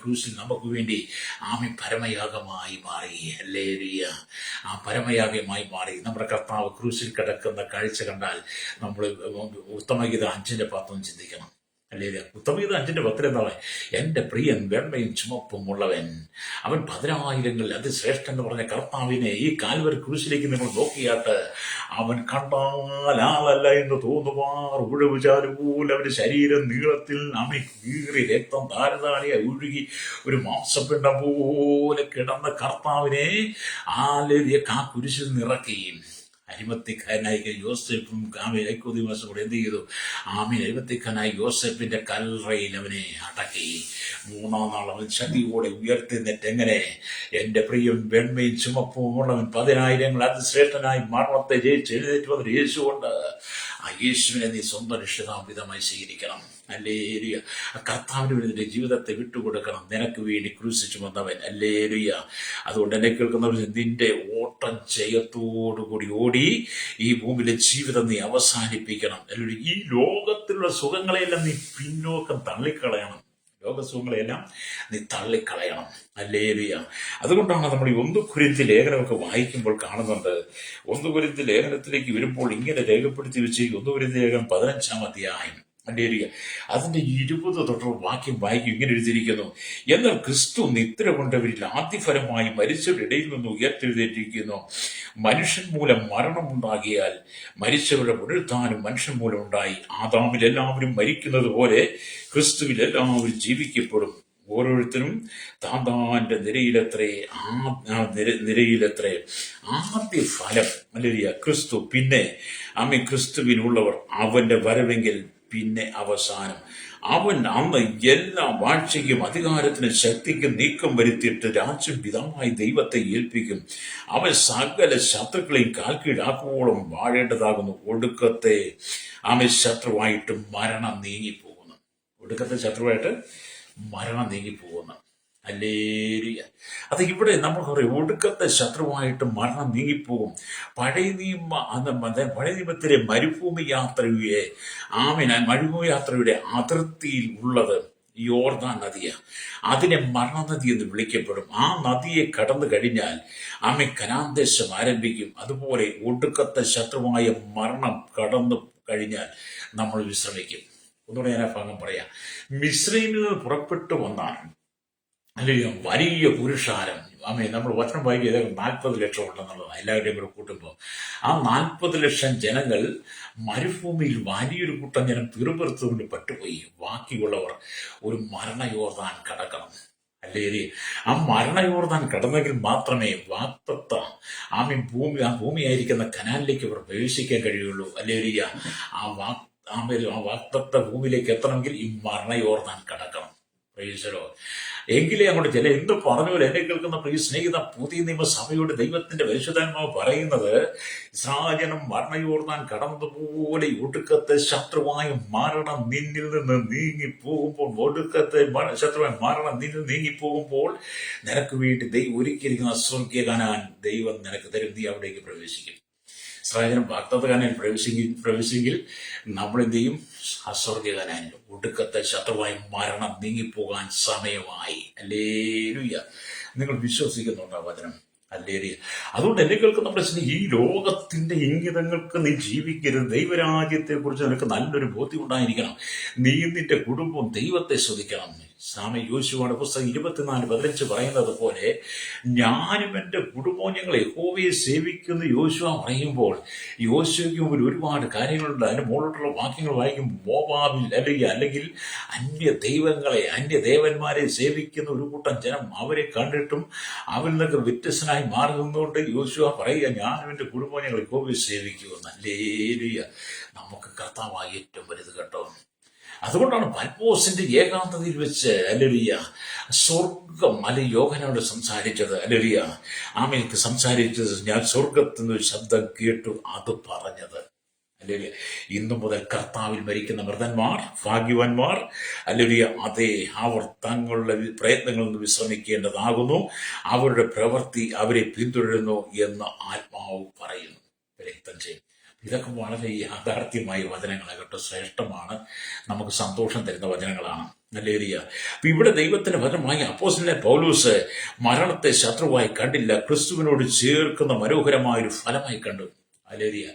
ക്രൂശിൽ നമുക്ക് വേണ്ടി പരമയാഗമായി മാറി. ഹല്ലേലൂയ. ആ പരമയാഗമായി മാറി നമ്മുടെ കർത്താവ് ക്രൂശിൽ കിടക്കുന്ന കാഴ്ച കണ്ടാൽ നമ്മൾ ഉത്തമഗീത 5:10 ചിന്തിക്കണം. അല്ലേ? ഉത്തമഗീത 5:10 എന്താണ്? എന്റെ പ്രിയൻ വെണ്മയും ചുമപ്പും ഉള്ളവൻ, അവൻ 10,000 അതിശ്രേഷ്ഠൻ എന്ന് പറഞ്ഞ കർത്താവിനെ ഈ കാൽവരി ക്രൂശിലേക്ക് നിങ്ങൾ നോക്കിയാട്ട് അവൻ കണ്ടാൽ ആളല്ല എന്ന് തോന്നുവാർ ഉഴവുചാലുപോലെ അവന്റെ ശരീരം നീളത്തിൽ കീറി രക്തം ധാരധാരയായി ഒഴുകി ഒരു മാംസപിണ്ഡം പോലെ കിടന്ന കർത്താവിനെ ആ കുരിശിൽ നിറക്കുകയും അരിമത്തിക്കാരനായി യോസെഫും ഐക്കോദിമാസും കൂടെ എന്ത് ചെയ്തു? അരിമത്തിക്കാരനായി യോസെഫിന്റെ കല്ലറയിൽ അവനെ അടക്കി. 3-ാം നാൾ അവൻ ശക്തിയോടെ ഉയർത്തിന്നിട്ട് എങ്ങനെ? എന്റെ പ്രിയം വെണ്മയും ചുമപ്പും ഉള്ളവൻ 10,000 അതിശ്രേഷ്ഠനായി മരണത്തെ ജയിച്ച് എഴുന്നേറ്റ് വന്നൊരു യേശുണ്ട്. ആ യേശുവിനെ നീ സ്വന്തം രക്ഷിതാവിധമായി സ്വീകരിക്കണം. ഹല്ലേലൂയ. കർത്താവിന് വേണ്ടി നിന്റെ ജീവിതത്തെ വിട്ടുകൊടുക്കണം. നിനക്ക് വേണ്ടി ക്രൂശിച്ചു വന്നവൻ. ഹല്ലേലൂയ. അതുകൊണ്ട് എന്നെ കേൾക്കുന്നവർ, നിന്റെ ഓട്ടം ജയത്തോടുകൂടി ഓടി ഈ ഭൂമിയിലെ ജീവിതം നീ അവസാനിപ്പിക്കണം. അല്ലെങ്കിൽ ഈ ലോകത്തിലുള്ള സുഖങ്ങളെല്ലാം നീ പിന്നോക്കം തള്ളിക്കളയണം. ലോകസുഖങ്ങളെല്ലാം നീ തള്ളിക്കളയണം. ഹല്ലേലൂയ. അതുകൊണ്ടാണ് നമ്മൾ ഈ 1 കൊരിന്ത്യർ ലേഖനമൊക്കെ വായിക്കുമ്പോൾ കാണുന്നുണ്ട്. 1 കൊരിന്ത്യർ ലേഖനത്തിലേക്ക് വരുമ്പോൾ ഇങ്ങനെ രേഖപ്പെടുത്തി വെച്ചിരിക്കും. 1 കൊരിന്ത്യർ ലേഖനം 15-ാം അധ്യായം. ഹല്ലേലൂയ. അതിന്റെ 20 തൊട്ടുള്ള വാക്യം വായിക്കും. ഇങ്ങനെ എഴുതിയിരിക്കുന്നു, എന്നാൽ ക്രിസ്തു നിദ്ര കൊണ്ടവരിൽ ആദ്യഫലമായി മരിച്ചവരുടെ ഇടയിൽ നിന്ന് ഉയർത്തെഴുന്നേറ്റിരിക്കുന്നു. മനുഷ്യൻ മൂലം മരണമുണ്ടാകിയാൽ മരിച്ചവരുടെ പുനരുത്ഥാനം മനുഷ്യൻ മൂലം ഉണ്ടായി. ആദാമിൽ എല്ലാവരും മരിക്കുന്നത് പോലെ ക്രിസ്തുവിൽ എല്ലാവരും ജീവിക്കപ്പെടും. ഓരോരുത്തരും താന്താന്റെ നിരയിലത്രേ ആദ്യ ഫലം. ഹല്ലേലൂയ. ക്രിസ്തു, പിന്നെ ക്രിസ്തുവിനുള്ളവർ, അവന്റെ വരവെങ്കിൽ പിന്നെ അവസാനം. അവൻ അന്ന് എല്ലാ വാഴ്ചയ്ക്കും അധികാരത്തിനും ശക്തിക്കും നീക്കം വരുത്തിയിട്ട് രാജ്യം പിതാവായി ദൈവത്തെ ഏൽപ്പിക്കും. അവൻ സകല ശത്രുക്കളെയും കാൽക്കീഴാക്കുവോളം വാഴേണ്ടതാകുന്നു. ഒടുക്കത്തെ ശത്രുവായിട്ട് മരണം നീങ്ങിപ്പോകുന്നു. ഒടുക്കത്തെ ശത്രുവായിട്ട് മരണം നീങ്ങിപ്പോകുന്നു. ഹല്ലേലൂയ. അത് ഇവിടെ നമ്മൾ പറയും, ഒടുക്കത്തെ ശത്രുവായിട്ട് മരണം നീങ്ങിപ്പോകും. പഴയ നിയമത്തിലെ മരുഭൂമി യാത്രയുടെ അതിർത്തിയിൽ ഉള്ളത് യോർദാൻ നദിയാണ്. അതിനെ മരണനദി എന്ന് വിളിക്കപ്പെടും. ആ നദിയെ കടന്നു കഴിഞ്ഞാൽ കനാൻ ദേശം ആരംഭിക്കും. അതുപോലെ ഒടുക്കത്തെ ശത്രുവായ മരണം കടന്നു കഴിഞ്ഞാൽ നമ്മൾ വിശ്രമിക്കും. ഒന്നുകൂടെ ഞാൻ ആ ഭാഗം പറയാം. മിസ്രൈമിൽ നിന്ന് പുറപ്പെട്ടു വന്നാൽ അല്ലെങ്കിൽ വലിയ പുരുഷാരം, നമ്മൾ വചനം വായിക്കുക 40 ലക്ഷം ഉണ്ടെന്നുള്ളതാണ് എല്ലാവരുടെയും കൂടെ കൂട്ടുമ്പോൾ. ആ 40 ലക്ഷം ജനങ്ങൾ മരുഭൂമിയിൽ വലിയൊരു കൂട്ടം ജനം പിറുപിറുത്തുകൊണ്ട് പെട്ടുപോയി. ബാക്കിയുള്ളവർ ഒരു മരണയോർദാൻ കടക്കണം. അല്ലേ? ആ മരണയോർദാൻ കടന്നെങ്കിൽ മാത്രമേ വാക്തത്വ ആ ഭൂമിയായിരിക്കുന്ന കനാലിലേക്ക് അവർ പ്രവേശിക്കാൻ കഴിയുള്ളൂ. അല്ലേ? ആ വാക്തത്വ ഭൂമിയിലേക്ക് എത്തണമെങ്കിൽ ഈ മരണയോർദാൻ കടക്കണം. പ്രൈസലോ. എങ്കിലേ അങ്ങോട്ട് ചില എന്ത് പറഞ്ഞപോലെ എന്നെ കേൾക്കുന്ന പ്രിയ സ്നേഹിത, പുതിയ നിയമസഭയോട് ദൈവത്തിന്റെ പരിശുദ്ധാത്മാവ് പറയുന്നത്, ഇസ്രായേലും മരണയോർദാൻ കടന്നതുപോലെ ഒടുക്കത്തെ ശത്രുവായ മരണം നിന്നിൽ നിന്ന് നീങ്ങിപ്പോകുമ്പോൾ, ശത്രുവായ മരണം നിന്നിൽ നീങ്ങിപ്പോകുമ്പോൾ നിനക്ക് വേണ്ടി ദൈവം ഒരുക്കിയിരിക്കുന്ന സ്വർഗീയ കനാൻ ദൈവം നിനക്ക് തരും. നീ അവിടേക്ക് പ്രവേശിക്കും. ഇസ്രായേലും വാഗ്ദത്ത കനാനിൽ പ്രവേശിച്ചെങ്കിൽ നമ്മൾ എന്ത് ചെയ്യും? അസ്വർഗീയ കനാനിൽ ഒടുക്കത്തെ ശത്രുവായി മരണം നീങ്ങിപ്പോകാൻ സമയമായി. ഹല്ലേലൂയ. നിങ്ങൾ വിശ്വസിക്കുന്നുണ്ടോ വചനം? ഹല്ലേലൂയ. അതുകൊണ്ട് എന്നെ കേൾക്കുന്ന പ്രശ്നം, ഈ ലോകത്തിന്റെ ഇംഗിതങ്ങൾക്ക് നീ ജീവിക്കരുത്. ദൈവരാജ്യത്തെ കുറിച്ച് നിനക്ക് നല്ലൊരു ബോധ്യം ഉണ്ടായിരിക്കണം. നീ നിന്റെ കുടുംബം ദൈവത്തെ ശ്രദ്ധിക്കണം. യോശുവയുടെ പുസ്തകം 24:15 പറയുന്നത് പോലെ, ഞാനും എൻ്റെ കുടുംബവും ഞങ്ങൾ യഹോവയെ സേവിക്കുന്ന യോശുവ പറയുമ്പോൾ, യോശുവയ്ക്ക് മുമ്പിൽ ഒരുപാട് കാര്യങ്ങളുണ്ട്. അതിന് മുകളിലോട്ടുള്ള വാക്യങ്ങൾ വായിക്കും. മോവാബിൽ അല്ലെങ്കിൽ അന്യദേവന്മാരെ സേവിക്കുന്ന ഒരു കൂട്ടം ജനം, അവരെ കണ്ടിട്ടും അവരിൽ നിന്നൊക്കെ വ്യത്യസ്തനായി മാറുന്നതുകൊണ്ട് യോശുവ പറയുക, ഞാനും എൻ്റെ കുടുംബവും ഞങ്ങൾ യഹോവയെ സേവിക്കുമെന്ന്. ഹല്ലേലൂയ. നമുക്ക് കർത്താവായി ഏറ്റവും വലുത് കേട്ടോ. അതുകൊണ്ടാണ് പത്മോസിന്റെ ഏകാന്തതയിൽ വെച്ച് ഹല്ലേലൂയ സ്വർഗം യോഹനോട് സംസാരിച്ചത്. ഹല്ലേലൂയ. ആമേൽക്ക് സംസാരിച്ചത്, ഞാൻ സ്വർഗത്തിൽ നിന്ന് ശബ്ദം കേട്ടു അത് പറഞ്ഞത്. ഹല്ലേലൂയ. ഇന്നു മുതൽ കർത്താവിൽ മരിക്കുന്ന മൃതന്മാർ ഭാഗ്യവാന്മാർ. ഹല്ലേലൂയ. അതേ, അവർ തങ്ങളുടെ പ്രയത്നങ്ങളിൽ നിന്ന് വിശ്രമിക്കേണ്ടതാകുന്നു. അവരുടെ പ്രവൃത്തി അവരെ പിന്തുടരുന്നു എന്ന് ആത്മാവ് പറയുന്നു. രക്തം ചെയ്യും. ഇതൊക്കെ വളരെ യാഥാർത്ഥ്യമായ വചനങ്ങളെ കേട്ടോ. ശ്രേഷ്ഠമാണ്, നമുക്ക് സന്തോഷം തരുന്ന വചനങ്ങളാണ്. ഹല്ലേലൂയ. അപ്പൊ ഇവിടെ ദൈവത്തിന്റെ വചനമായ അപ്പോസ്തലനായ പൗലോസ് മരണത്തെ ശത്രുവായി കണ്ടില്ല, ക്രിസ്തുവിനോട് ചേർക്കുന്ന മനോഹരമായൊരു ഫലമായി കണ്ടു. ഹല്ലേലൂയ.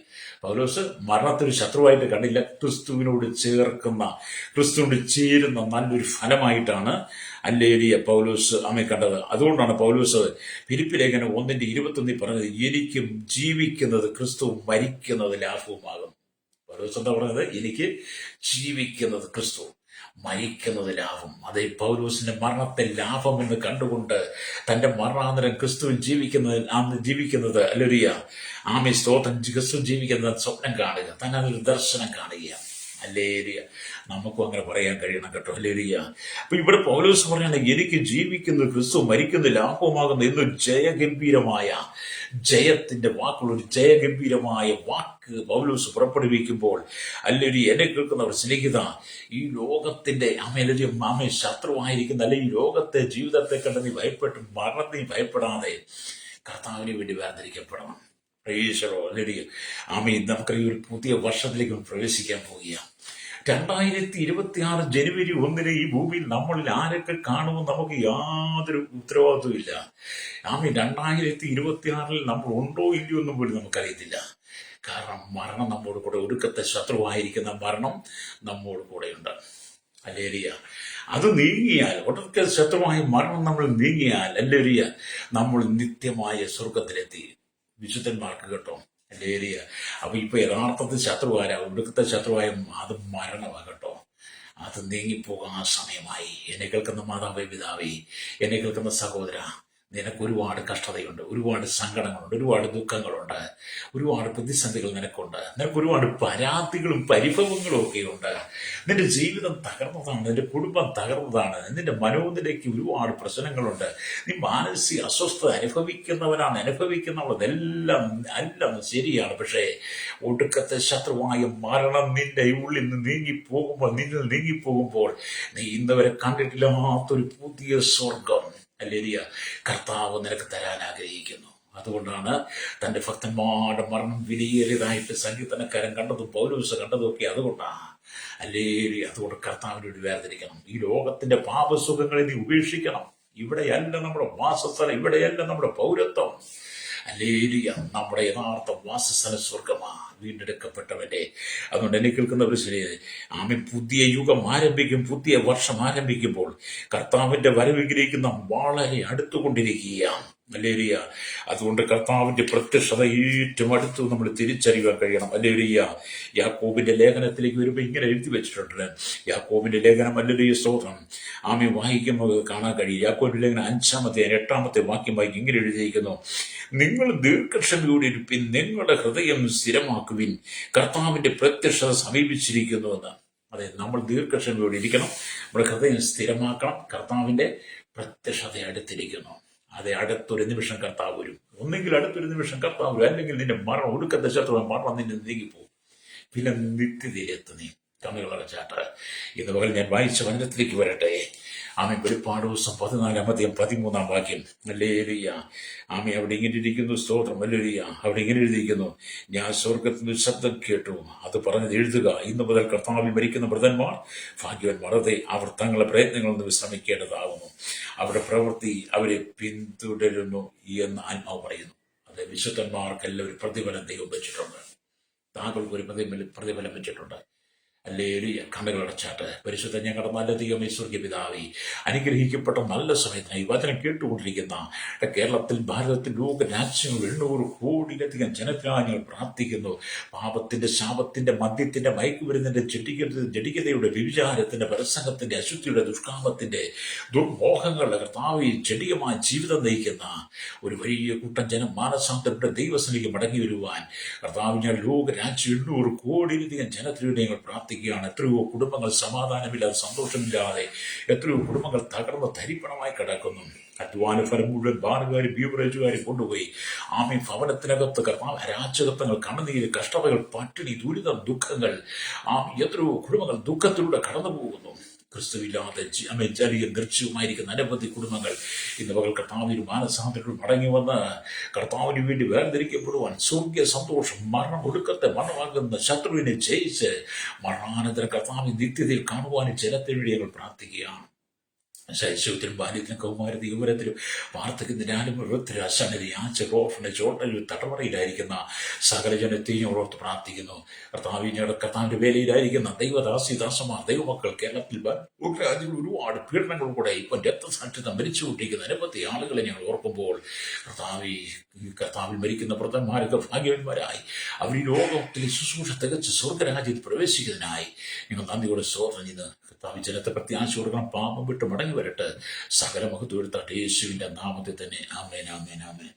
പൗലോസ് മരണത്തിന് ശത്രുവായിട്ട് കണ്ടില്ല, ക്രിസ്തുവിനോട് ചേരുന്ന നല്ലൊരു ഫലമായിട്ടാണ് ഹല്ലേലൂയ പൗലോസ് കണ്ടത്. അതുകൊണ്ടാണ് പൗലോസ് ഫിലിപ്പി ലേഖനം 1:21 പറഞ്ഞത്, എനിക്കും ജീവിക്കുന്നത് ക്രിസ്തു, മരിക്കുന്നത് ലാഭവുമാകും. പൗലോസ് എന്താ പറഞ്ഞത്? എനിക്ക് ജീവിക്കുന്നത് ക്രിസ്തു, മരിക്കുന്നത് ലാഭം. അതേ, പൗലോസിന്റെ മരണത്തെ ലാഭം എന്ന് കണ്ടുകൊണ്ട് തന്റെ മരണാന്തരം ക്രിസ്തുവിൽ ജീവിക്കുന്നത് ഹല്ലേലൂയ സ്തോത്രം, ക്രിസ്തു ജീവിക്കുന്നത് സ്വപ്നം കാണുക, തന്നെ അതൊരു ദർശനം കാണുക. ഹല്ലേലൂയ. നമുക്കും അങ്ങനെ പറയാൻ കഴിയണം കേട്ടോ. ഹല്ലേലൂയ. അപ്പൊ ഇവിടെ പൗലോസ് പറയാണ്, എനിക്ക് ജീവിക്കുന്നത് ക്രിസ്തു, മരിക്കുന്ന ലാഭവുമാകുന്നു എന്നൊരു ജയഗംഭീരമായ ജയത്തിന്റെ വാക്കുകൾ, ഒരു ജയഗംഭീരമായ വാക്ക് പൗലോസ് പുറപ്പെടുവിക്കുമ്പോൾ, അല്ലെങ്കിൽ എന്നെ കേൾക്കുന്നവർ സ്നേഹിത, ഈ ലോകത്തിന്റെ ശത്രുവായിരിക്കുന്ന അല്ലെങ്കിൽ ഈ ലോകത്തെ ജീവിതത്തെ കണ്ട് നീ ഭയപ്പെട്ട് മരണത്തെ ഭയപ്പെടാതെ കർത്താവിന് വേണ്ടി വേർതിരിക്കപ്പെടണം. നമുക്ക് ഈ ഒരു പുതിയ വർഷത്തിലേക്ക് പ്രവേശിക്കാൻ പോവുകയാണ്. 2026 ജനുവരി 1 ഈ ഭൂമിയിൽ നമ്മളിൽ ആരൊക്കെ കാണുമെന്ന് നമുക്ക് യാതൊരു ഉത്തരവാദിത്വം ഇല്ല. 2026 നമ്മൾ ഉണ്ടോ ഇല്ലയോ എന്നും പോലും നമുക്കറിയത്തില്ല. കാരണം മരണം നമ്മോട് കൂടെ, ഒടുക്കത്തെ ശത്രുവായിരിക്കുന്ന മരണം നമ്മോട് കൂടെയുണ്ട്. ഹല്ലേലൂയ. അത് നീങ്ങിയാൽ, ഒടുക്കത്തെ ശത്രുവായ മരണം നമ്മൾ നീങ്ങിയാൽ, ഹല്ലേലൂയ, നമ്മൾ നിത്യമായ സ്വർഗത്തിലെത്തി. വിശുദ്ധന്മാർക്ക് കേട്ടോ. ഹല്ലേലൂയ. അപ്പൊ ഇപ്പൊ യഥാർത്ഥത്തിൽ ശത്രുവാരാ, ഒടുക്കത്തെ ശത്രുവായ അത് മരണമാകട്ടോ. അത് നീങ്ങിപ്പോകാൻ സമയമായി. എന്നെ കേൾക്കുന്ന മാതാവേ, പിതാവേ, എന്നെ കേൾക്കുന്ന സഹോദര, നിനക്ക് ഒരുപാട് കഷ്ടതയുണ്ട്, ഒരുപാട് സങ്കടങ്ങളുണ്ട്, ഒരുപാട് ദുഃഖങ്ങളുണ്ട്, ഒരുപാട് പ്രതിസന്ധികൾ നിനക്കുണ്ട്. നിനക്ക് ഒരുപാട് പരാതികളും പരിഭവങ്ങളും ഒക്കെയുണ്ട്. നിന്റെ ജീവിതം തകർന്നതാണ്, നിന്റെ കുടുംബം തകർന്നതാണ്, നിന്റെ മനോനിലയ്ക്ക് ഒരുപാട് പ്രശ്നങ്ങളുണ്ട്. നീ മാനസിക അസ്വസ്ഥത അനുഭവിക്കുന്നതെല്ലാം ശരിയാണ്. പക്ഷേ ഒടുക്കത്തെ ശത്രുവായ മരണം നിന്റെ ഉള്ളിൽ നിന്ന് നിന്നിൽ നീങ്ങിപ്പോകുമ്പോൾ നീ ഇന്നുവരെ കണ്ടിട്ടില്ലാത്തൊരു പുതിയ സ്വർഗം ഹല്ലേലൂയ കർത്താവ് നിനക്ക് തരാൻ ആഗ്രഹിക്കുന്നു. അതുകൊണ്ടാണ് തന്റെ ഭക്തന്മാരുടെ മരണം വിലയേറിയതായിട്ട് സങ്കീർത്തനക്കാരൻ കണ്ടതും പൗലോസ് കണ്ടതും ഒക്കെ അതുകൊണ്ടാണ്. ഹല്ലേലൂയ. അതുകൊണ്ട് കർത്താവിനോട് വേർതിരിക്കണം. ഈ ലോകത്തിന്റെ പാപസുഖങ്ങളെ നീ ഉപേക്ഷിക്കണം. ഇവിടെയല്ല നമ്മുടെ വാസസ്ഥലം, ഇവിടെയല്ല നമ്മുടെ പൗരത്വം. ഹല്ലേലൂയ. നമ്മുടെ യഥാർത്ഥ വാസസ്ഥല സ്വർഗമാണ്. വീണ്ടെടുക്കപ്പെട്ടവന്റെ. അതുകൊണ്ട് എന്നെ കേൾക്കുന്നവർ ശരി, ആമേ, പുതിയ യുഗം ആരംഭിക്കും, പുതിയ വർഷം ആരംഭിക്കുമ്പോൾ കർത്താവിന്റെ വരവിഗ്രഹിക്കുന്ന വളരെ അടുത്തുകൊണ്ടിരിക്കുകയാണ്. ഹല്ലേലൂയ. അതുകൊണ്ട് കർത്താവിന്റെ പ്രത്യക്ഷത ഏറ്റവും അടുത്ത് നമ്മൾ തിരിച്ചറിയാൻ കഴിയണം. ഹല്ലേലൂയ. യാക്കോബിന്റെ ലേഖനത്തിലേക്ക് വരുമ്പോൾ ഇങ്ങനെ എഴുതി വെച്ചിട്ടുണ്ട്. യാക്കോബിന്റെ ലേഖനം, ഹല്ലേലൂയ, സ്തോത്രം, ആമേ, വായിക്കുമ്പോൾ കാണാൻ കഴിയും. യാക്കോബിന്റെ ലേഖനം 5-8 വാക്യം വായിക്കും. ഇങ്ങനെ എഴുതിയിരിക്കുന്നു: നിങ്ങൾ ദീർഘക്ഷമയോടെ ഇരുപ്പിൻ, നിങ്ങളുടെ ഹൃദയം സ്ഥിരമാക്കുവിൻ, കർത്താവിന്റെ പ്രത്യക്ഷത സമീപിച്ചിരിക്കുന്നുവെന്ന്. അതെ, നമ്മൾ ദീർഘക്ഷമയോടെ ഇരിക്കണം, നമ്മുടെ ഹൃദയം സ്ഥിരമാക്കണം. കർത്താവിന്റെ പ്രത്യക്ഷത അടുത്തിരിക്കുന്നു. അതെ, അടുത്തൊരു നിമിഷം കർത്താവ് വരും. ഒന്നെങ്കിൽ അടുത്തൊരു നിമിഷം കർത്താവ് വരും, അല്ലെങ്കിൽ നിന്റെ മരണം, ഒടുക്കത്തെ ശത്രു മരണം നിന്നെ നീങ്ങിപ്പോകും. പിന്നെ നിത്യതയിലെത്തു നീ. കണ്ണുകൾ അടച്ചാട്ട് ഇന്ന് പകൽ ഞാൻ വായിച്ച വചനത്തിലേക്ക് വരട്ടെ. ആമേൻ. വെളിപ്പാട് ദിവസം 14-13 വാക്യം. ഹല്ലേലൂയ. ആമേ, അവിടെ ഇങ്ങനെ ഇരിക്കുന്നു, സ്തോത്രം, ഹല്ലേലൂയ. അവിടെ ഇങ്ങനെ എഴുതിയിരിക്കുന്നു: ഞാൻ സ്വർഗത്തിൽ നിന്ന് ശബ്ദം കേട്ടു, അത് പറഞ്ഞത് എഴുതുക, ഇന്നു മുതൽ കർത്താവിൽ മരിക്കുന്ന മൃതന്മാർ ഭാഗ്യവാന്മാർ, അതെ, അവർ തങ്ങളുടെ പ്രയത്നങ്ങളിൽ നിന്ന് വിശ്രമിക്കേണ്ടതാകുന്നു, അവരുടെ പ്രവൃത്തി അവരെ പിന്തുടരുന്നു എന്ന് ആത്മാവ് പറയുന്നു. അതെ, വിശുദ്ധന്മാർക്കെല്ലാം ഒരു പ്രതിഫലം ദൈവം വെച്ചിട്ടുണ്ട്. താങ്കൾക്ക് ഒരു പ്രതിഫലം വെച്ചിട്ടുണ്ട്. ഹല്ലേലൂയ. കണ്ണുകൾ അടച്ചാട്ട് പരിശുദ്ധ ഞങ്ങളുടെ നല്ല ദൈവമേ, സ്വർഗ്ഗീയ പിതാവേ, അനുഗ്രഹിക്കപ്പെട്ട നല്ല സമയത്തിനായി വചനം കേട്ടുകൊണ്ടിരിക്കുന്ന കേരളത്തിൽ, ഭാരതത്തിൽ, ലോക രാജ്യങ്ങൾ 800 കോടിയിലധികം ജനത്തിനായി ഞങ്ങൾ പ്രാർത്ഥിക്കുന്നു. പാപത്തിന്റെ, ശാപത്തിന്റെ, മദ്യത്തിന്റെ, മയക്കുമരുന്നിന്റെ, ജഡികതയുടെ, വ്യഭിചാരത്തിന്റെ, പരസംഗത്തിന്റെ, അശുദ്ധിയുടെ, ദുഷ്കാമത്തിന്റെ, ദുർമോഹങ്ങളുടെ കർത്താവേ, ജഡികമായ ജീവിതം നയിക്കുന്ന ഒരു വലിയ കൂട്ടം ജനം മാനസാന്തരയുടെ ദൈവസന്നിധിക്ക് മടങ്ങി വരുവാൻ കർത്താവ്, ഞാൻ ലോക രാജ്യം 800 കോടിയിലധികം ജനത്തിലൂടെ ഞങ്ങൾ പ്രാർത്ഥിക്കുന്നു. എത്രയോ കുടുംബങ്ങൾ സമാധാനമില്ലാതെ, സന്തോഷമില്ലാതെ, എത്രയോ കുടുംബങ്ങൾ തകർന്ന് തരിപ്പണമായി കിടക്കുന്നു. അധ്വാന ഫലം മുഴുവൻ ബാറുകാരും ബീവറേജുകാരും കൊണ്ടുപോയി. ആമേ, ഭവനത്തിനകത്ത് കർത്താവ് അരാജകത്വങ്ങൾ, കണ്ണുനീര്, കഷ്ടതകൾ, പട്ടിണി, ദുരിതം, ദുഃഖങ്ങൾ, എത്രയോ കുടുംബങ്ങൾ ദുഃഖത്തിലൂടെ കടന്നു പോകുന്നു. ക്രിസ്തുവില്ലാതെ ജലിയും ദൃശ്യവുമായിരിക്കുന്ന അനവധി കുടുംബങ്ങൾ ഇന്ന് പകൽ കർത്താവിന് മാനസാന്തരത്തിൽ മടങ്ങി വന്ന് കർത്താവിന് വേണ്ടി വേർതിരിക്കപ്പെടുവാൻ, സ്വർഗീയ സന്തോഷം, മരണം, ഒടുക്കത്തെ മരണമാകുന്ന ശത്രുവിനെ ജയിച്ച് മരണാനന്തര കർത്താവിന് നിത്യതയിൽ കാണുവാനും ജനത്തിനുവേണ്ടി ഞങ്ങൾ പ്രാർത്ഥിക്കുകയാണ്. ശൈശവത്തിലും ബാല്യത്തിലും കൗമാരത്തിലും യുവരത്തിലും വാർദ്ധക്യത്തിനാലും മൃഗത്തിലും അശാനതി, ആച്ചോഫിന്റെ ചോട്ടലിൽ തടവറയിലായിരിക്കുന്ന സകല ജനത്തെയും ഓർത്ത് പ്രാർത്ഥിക്കുന്നു. കർത്താവിന്റെ വേലയിലായിരിക്കുന്ന ദൈവദാസിദാസമാർ, ദൈവമക്കൾ, കേരളത്തിൽ രാജ്യങ്ങൾ ഒരുപാട് പീഡനങ്ങൾ കൂടെ ഇപ്പം രക്തസാക്ഷിത മരിച്ചുകൊണ്ടിരിക്കുന്ന അനവധി ആളുകളെ ഞങ്ങൾ ഓർക്കുമ്പോൾ കർത്താവിൽ മരിക്കുന്ന വ്രതന്മാരൊക്കെ ഭാഗ്യവന്മാരായി അവർ ഈ ലോകത്തിലെ ശുശ്രൂഷ തികച്ച് സ്വർഗരാജ്യത്തിൽ പ്രവേശിക്കുന്നതിനായി ഞങ്ങൾ നന്ദിയോടെ സ്തോത്രം ചെയ്ത് കർത്താവ് ജനത്തെ പ്രത്യാശ കൊടുക്കണം. പാപം വിട്ട് മടങ്ങി വരട്ടെ. സകല മഹത്വം എടുത്താട്ട് യേശുവിന്റെ നാമത്തിൽ തന്നെ. ആമേൻ, ആമേൻ, ആമേൻ.